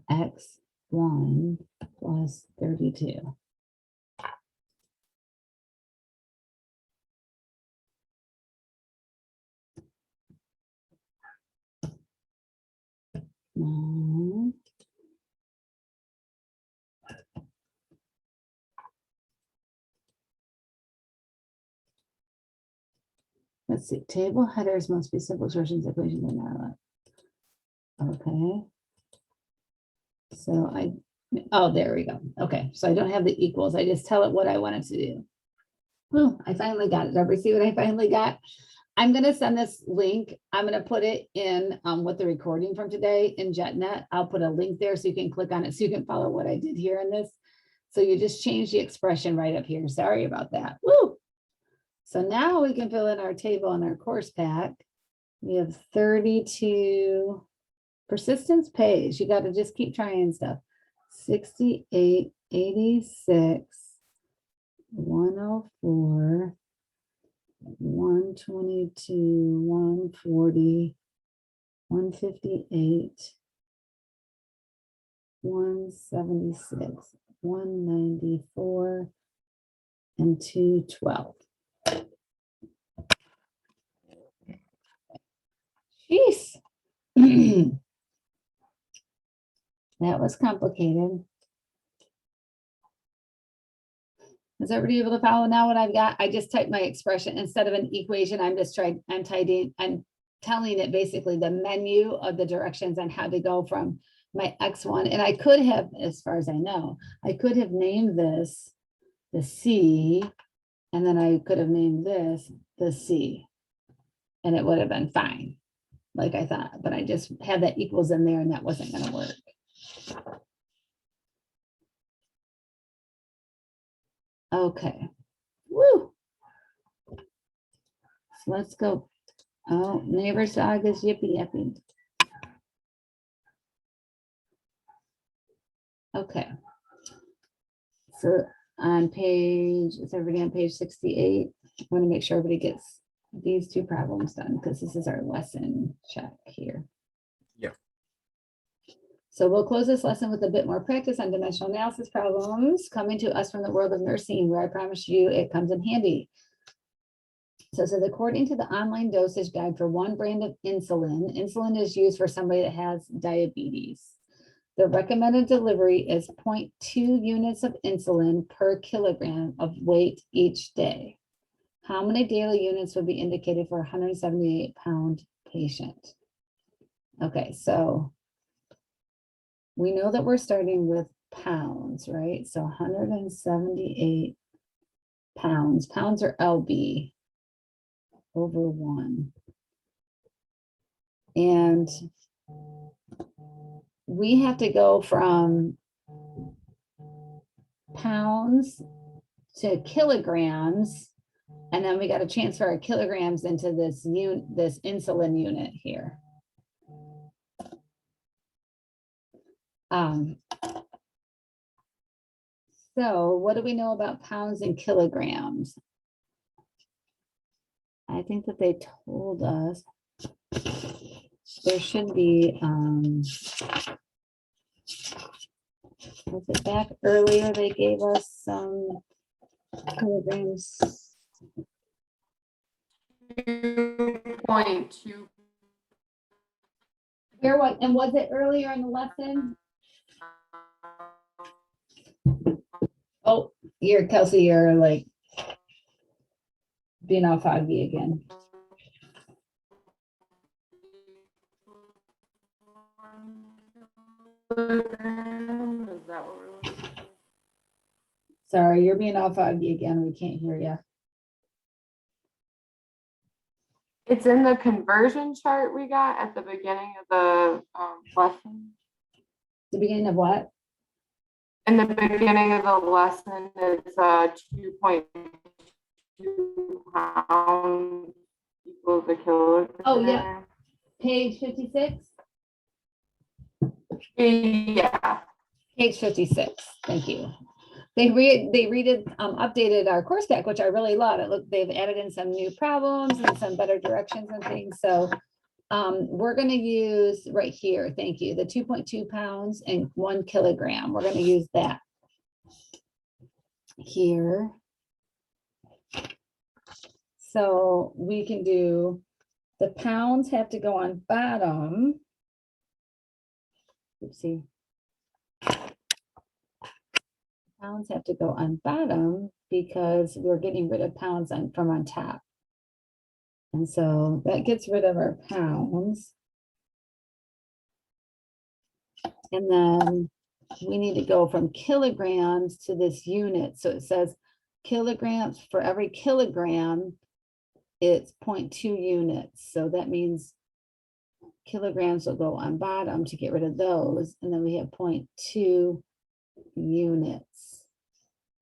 x1 plus 32. No. Let's see, table headers must be simple expressions, equations, and not. Okay. So oh, there we go. Okay, so I don't have the equals. I just tell it what I want it to do. Oh, I finally got it. Everybody see what I finally got? I'm gonna send this link. I'm gonna put it in with the recording from today in JetNet. I'll put a link there so you can click on it so you can follow what I did here in this. So you just change the expression right up here. Sorry about that. Woo! So now we can fill in our table in our course pack. We have 32 persistence pays. You got to just keep trying stuff. 68, 86, 104, 122, 140, 158, 176, 194, and 212. Jeez. That was complicated. Is everybody able to follow now what I've got? I just typed my expression instead of an equation. I'm telling it basically the menu of the directions on how to go from my X1. And I could have, as far as I know, I could have named this the C, and then I could have named this the C, and it would have been fine, like I thought, but I just had that equals in there and that wasn't going to work. Okay. Woo. So let's go. Oh, neighbor's dog is yippee yippee. Okay. So on page, is everybody on page 68? I want to make sure everybody gets these two problems done because this is our lesson check here. Yep. So we'll close this lesson with a bit more practice on dimensional analysis problems coming to us from the world of nursing, where I promise you it comes in handy. So according to the online dosage guide for one brand of insulin, insulin is used for somebody that has diabetes. The recommended delivery is 0.2 units of insulin per kilogram of weight each day. How many daily units would be indicated for a 178-pound patient? Okay, so we know that we're starting with pounds, right? So 178 pounds. Pounds are LB over 1. And we have to go from pounds to kilograms, and then we got to transfer our kilograms into this insulin unit here. So what do we know about pounds and kilograms? I think that they told us there should be, was it back earlier they gave us some kilograms? 2.2. Where was, and was it earlier in the lesson? Oh, you're Kelsey, you're like being all foggy again. Is that what we're looking for? Sorry, you're being all foggy again. We can't hear you. It's in the conversion chart we got at the beginning of the lesson. The beginning of what? In the beginning of the lesson, it's 2.2 pounds equals a kilogram. Oh, yeah. Page 56? Yeah. Page 56, thank you. They updated our course deck, which I really love. It look, they've added in some new problems and some better directions and things. So we're gonna use right here, thank you, the 2.2 pounds and 1 kilogram. We're gonna use that here. So we can do, the pounds have to go on bottom. Oopsie. Pounds have to go on bottom because we're getting rid of pounds from on top. And so that gets rid of our pounds. And then we need to go from kilograms to this unit. So it says kilograms, for every kilogram, it's 0.2 units. So that means kilograms will go on bottom to get rid of those. And then we have 0.2 units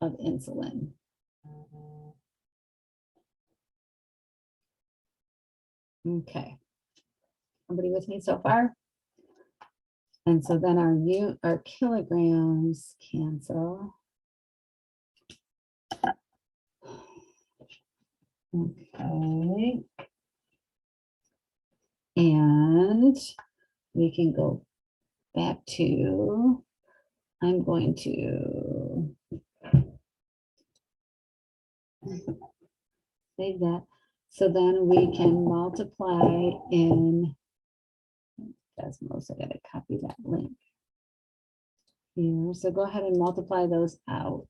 of insulin. Okay. Everybody with me so far? And so then our kilograms cancel. Okay. And we can go back to, I'm going to save that. So then we can multiply in Desmos. I gotta copy that link here. So go ahead and multiply those out.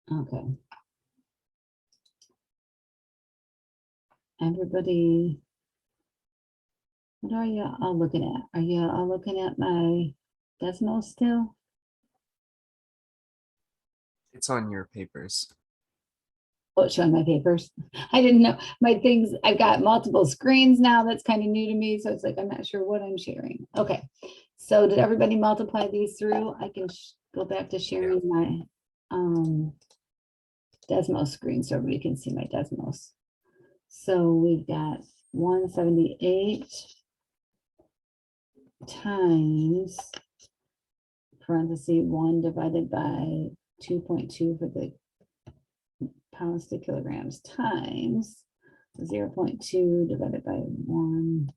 Okay. Everybody, what are you all looking at? Are you all looking at my Desmos still? It's on your papers. Oh, it's showing my papers. I didn't know my things. I've got multiple screens now. That's kind of new to me. So it's like, I'm not sure what I'm sharing. Okay. So did everybody multiply these through? I can go back to sharing my Desmos screen so everybody can see my Desmos. So we've got 178 times parenthesis 1 divided by 2.2 for the pounds to kilograms times 0.2 divided by 1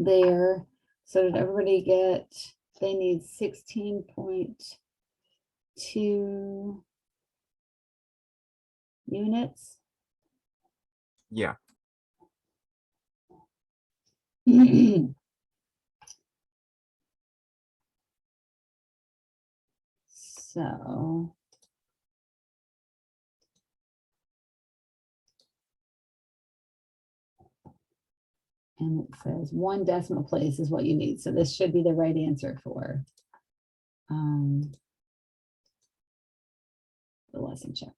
there. So did everybody get, they need 16.2 units? Yeah. So and it says 1 decimal place is what you need. So this should be the right answer for the lesson check.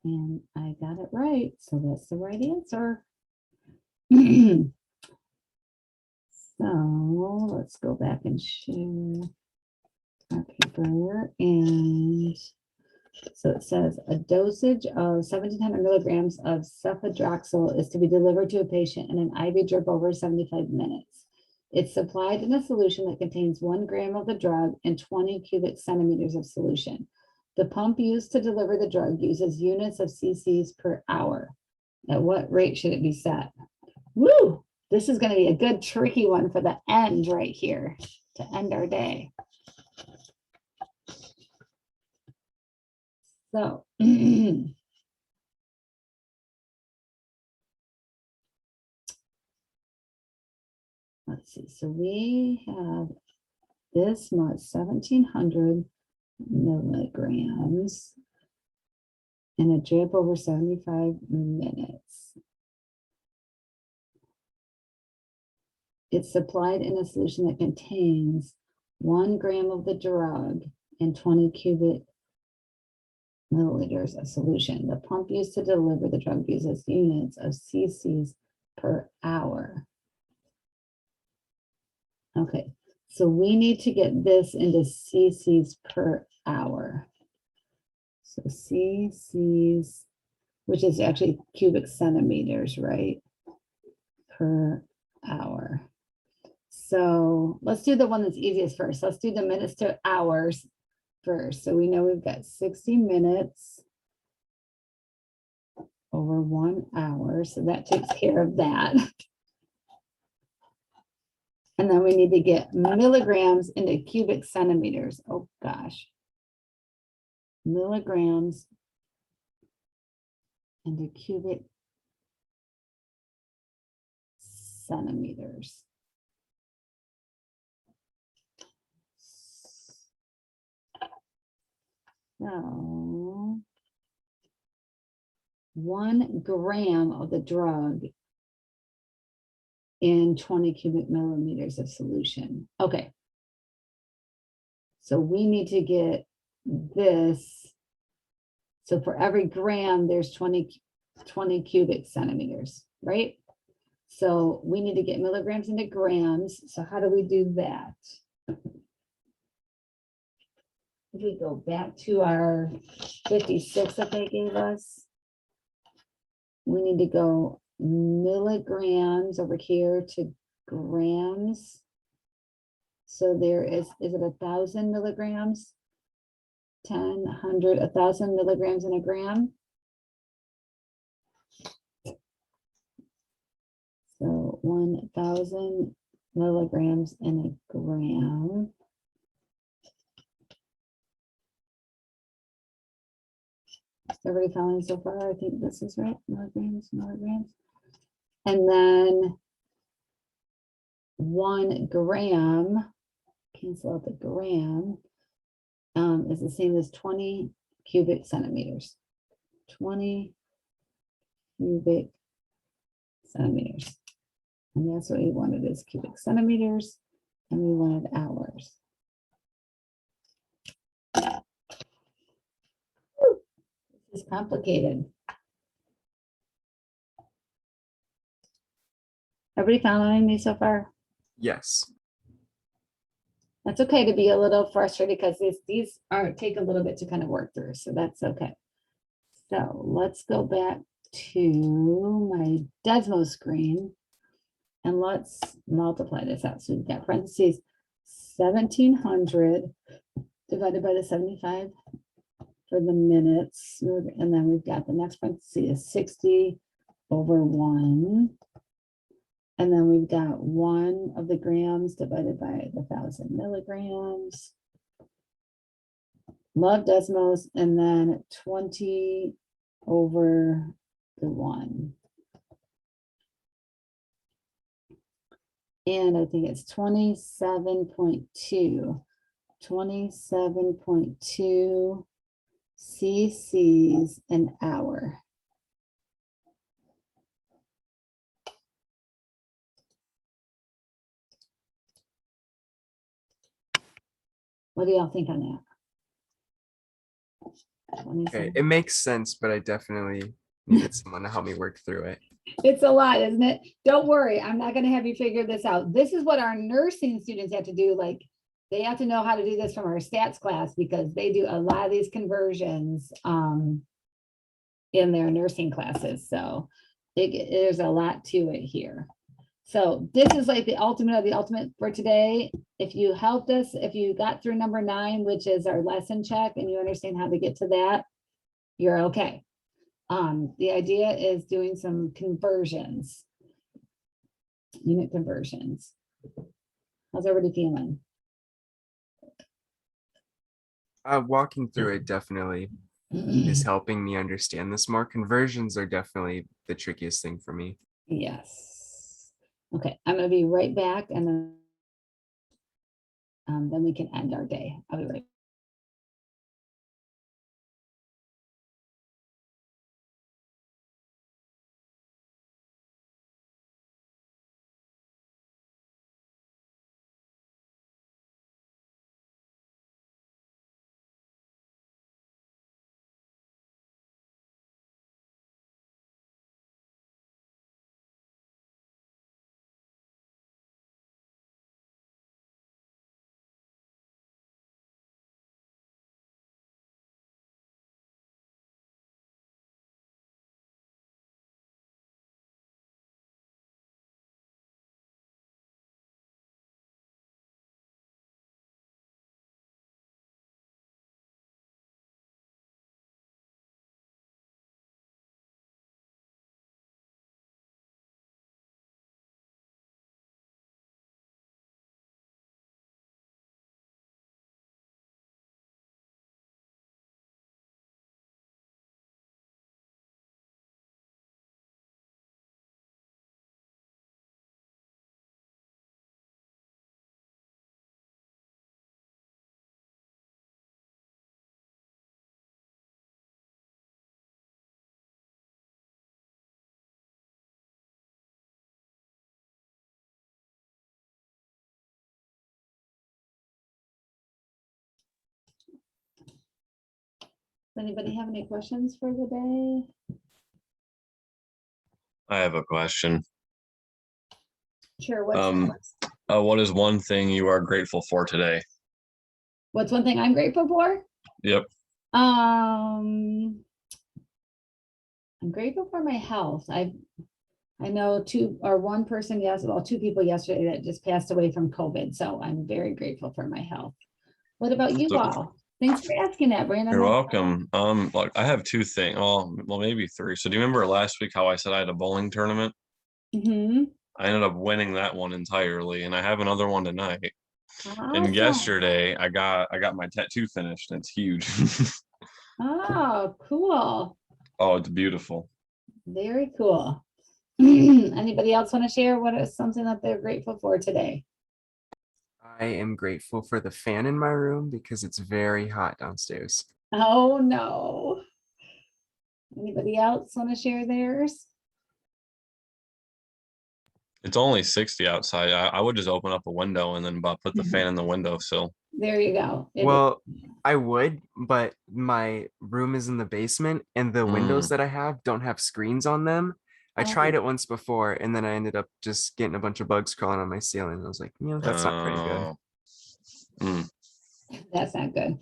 And I got it right, so that's the right answer. So let's go back and share our paper. And so it says a dosage of 1,700 milligrams of sulfadroxil is to be delivered to a patient in an IV drip over 75 minutes. It's supplied in a solution that contains 1 gram of the drug and 20 cubic centimeters of solution. The pump used to deliver the drug uses units of cc's per hour. At what rate should it be set? Woo! This is going to be a good tricky one for the end right here to end our day. So let's see. So we have this much 1,700 milligrams in a drip over 75 minutes. It's supplied in a solution that contains 1 gram of the drug and 20 cubic milliliters of solution. The pump used to deliver the drug uses units of cc's per hour. Okay, so we need to get this into cc's per hour. So cc's, which is actually cubic centimeters, right? Per hour. So let's do the one that's easiest first. Let's do the minutes to hours first. So we know we've got 60 minutes over 1 hour. So that takes care of that. And then we need to get milligrams into cubic centimeters. Oh gosh. Milligrams into cubic centimeters. So 1 gram of the drug in 20 cubic millimeters of solution. Okay. So we need to get this. So for every gram, there's 20 cubic centimeters, right? So we need to get milligrams into grams. So how do we do that? If we go back to our 56 that they gave us, we need to go milligrams over here to grams. So there is it 1,000 milligrams? 10, 100, 1,000 milligrams in a gram? So 1,000 milligrams in a gram. Is everybody following so far? I think this is right. Milligrams. And then 1 gram, cancel out the gram, is the same as 20 cubic centimeters. 20 cubic centimeters. And that's what we wanted is cubic centimeters, and we wanted hours. This is complicated. Everybody following me so far? Yes. That's okay to be a little frustrated because these take a little bit to kind of work through, so that's okay. So let's go back to my Desmo screen and let's multiply this out. So we've got parentheses 1,700 divided by the 75 for the minutes, and then we've got the next parenthesis is 60 over 1. And then we've got 1 of the grams divided by the 1,000 milligrams. Love Desmos, and then 20 over the 1. And I think it's 27.2. 27.2 cc's an hour. What do y'all think on that? Okay, it makes sense, but I definitely needed someone to help me work through it. It's a lot, isn't it? Don't worry, I'm not gonna have you figure this out. This is what our nursing students have to do, like, they have to know how to do this from our stats class because they do a lot of these conversions in their nursing classes, so there's a lot to it here. So this is like the ultimate of the ultimate for today. If you helped us, if you got through number 9, which is our lesson check, and you understand how to get to that, you're okay. The idea is doing some conversions, unit conversions. How's everybody feeling? Walking through it definitely is helping me understand this more. Conversions are definitely the trickiest thing for me. Yes. Okay, I'm gonna be right back, and then we can end our day. I'll be right. Does anybody have any questions for the day? I have a question. Sure. What is one thing you are grateful for today? What's one thing I'm grateful for? Yep. I'm grateful for my health. I know one person, two people yesterday that just passed away from COVID. So I'm very grateful for my health. What about you So- all? Thanks for asking that, Brandon. You're welcome. Like I have 2 things. Well, maybe 3. So do you remember last week how I said I had a bowling tournament? Mhm. I ended up winning that one entirely, and I have another one tonight. And Awesome. yesterday I got my tattoo finished, and it's huge. Oh, cool. Oh, it's beautiful. Very cool. Anybody else want to share what is something that they're grateful for today? I am grateful for the fan in my room because it's very hot downstairs. Oh, no. Anybody else want to share theirs? It's only 60 outside. I would just open up a window and then put the Mhm. fan in the window sill. There you go. Well, I would, but my room is in the basement and the windows that I have don't have screens on them. I tried Oh. it once before and then I ended up just getting a bunch of bugs crawling on my ceiling. I was like, that's not pretty good. Oh. Mm. That's not good.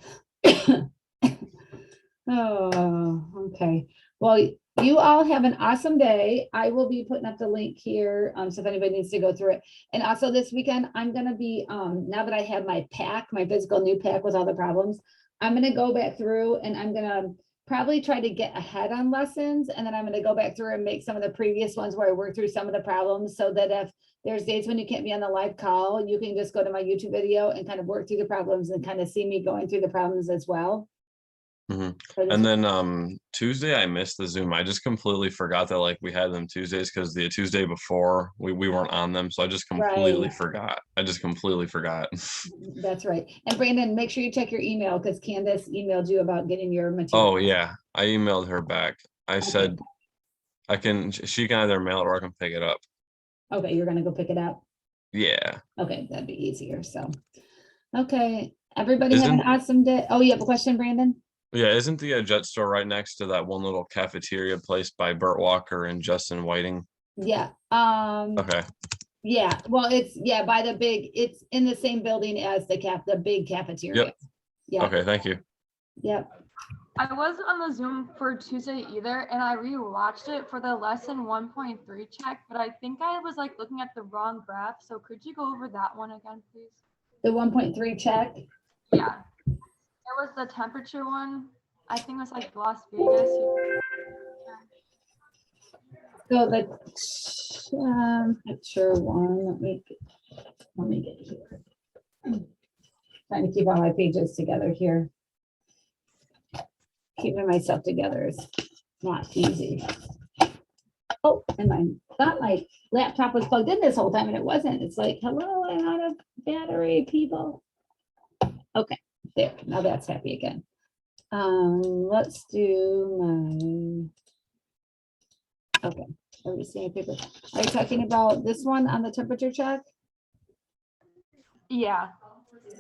Oh, okay. Well, you all have an awesome day. I will be putting up the link here, so if anybody needs to go through it. And also this weekend, I'm gonna be, now that I have my pack, my physical new pack with all the problems, I'm gonna go back through and I'm gonna probably try to get ahead on lessons. And then I'm gonna go back through and make some of the previous ones where I work through some of the problems so that if there's days when you can't be on the live call, you can just go to my YouTube video and kind of work through the problems and kind of see me going through the problems as well. Mhm. So this- And then Tuesday I missed the Zoom. I just completely forgot that like we had them Tuesdays because the Tuesday before we weren't on them. So I just completely Right. forgot. I just completely forgot. That's right. And Brandon, make sure you check your email because Candace emailed you about getting your material. Oh yeah. I emailed her back. I said she can either mail it or I can pick it up. Okay, you're gonna go pick it up. Yeah. Okay, that'd be easier. So, okay, everybody have an Isn't- awesome day. Oh, you have a question, Brandon? Yeah, isn't the Jet store right next to that one little cafeteria place by Burt Walker and Justin Whiting? Yeah, Okay, yeah, well, it's, yeah, by the big, it's in the same building as the big cafeteria. Yeah, okay, thank you. yep. I was on the Zoom for Tuesday either, and I rewatched it for the lesson 1.3 check, but I think I was like looking at the wrong graph. So could you go over that one again, please? The 1.3 check. Yeah. It was the temperature one. I think it was like Las Vegas. So the picture one, let me get here. Trying to keep all my pages together here. Keeping myself together is not easy. Oh, and I thought my laptop was plugged in this whole time and it wasn't. It's like, hello, I'm out of battery, people. Okay, there, now that's happy again. Let's do my. Okay, let me see. Are you talking about this one on the temperature check? Yeah.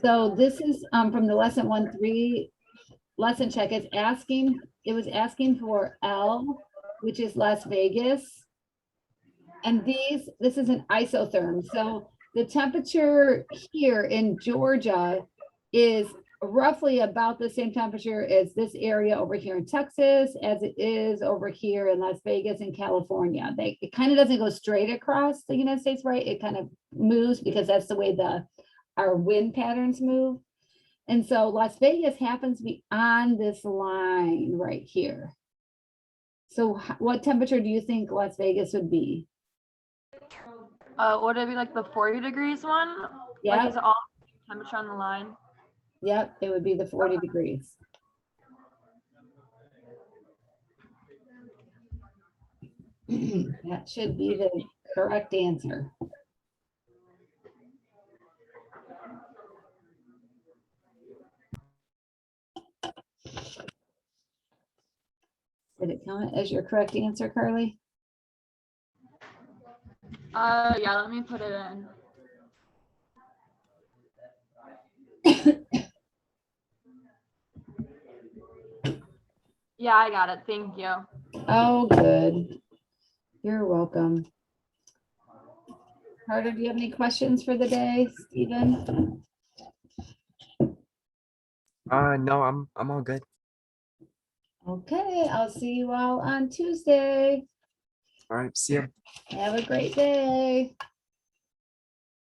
So this is from the lesson 1.3 lesson check. It was asking for L, which is Las Vegas. And this is an isotherm. So the temperature here in Georgia is roughly about the same temperature as this area over here in Texas, as it is over here in Las Vegas and California. It kind of doesn't go straight across the United States, right? It kind of moves because that's the way our wind patterns move. And so Las Vegas happens to be on this line right here. So what temperature do you think Las Vegas would be? Would it be like the 40 degrees one? Yeah. Like is all temperature on the line? Yep, it would be the 40 degrees. That should be the correct answer. Did it count as your correct answer, Carly? Yeah, let me put it in. Yeah, I got it. Thank you. Oh, good. You're welcome. Carter, do you have any questions for the day, Stephen? No, I'm all good. Okay, I'll see you all on Tuesday. All right, see ya. Have a great day.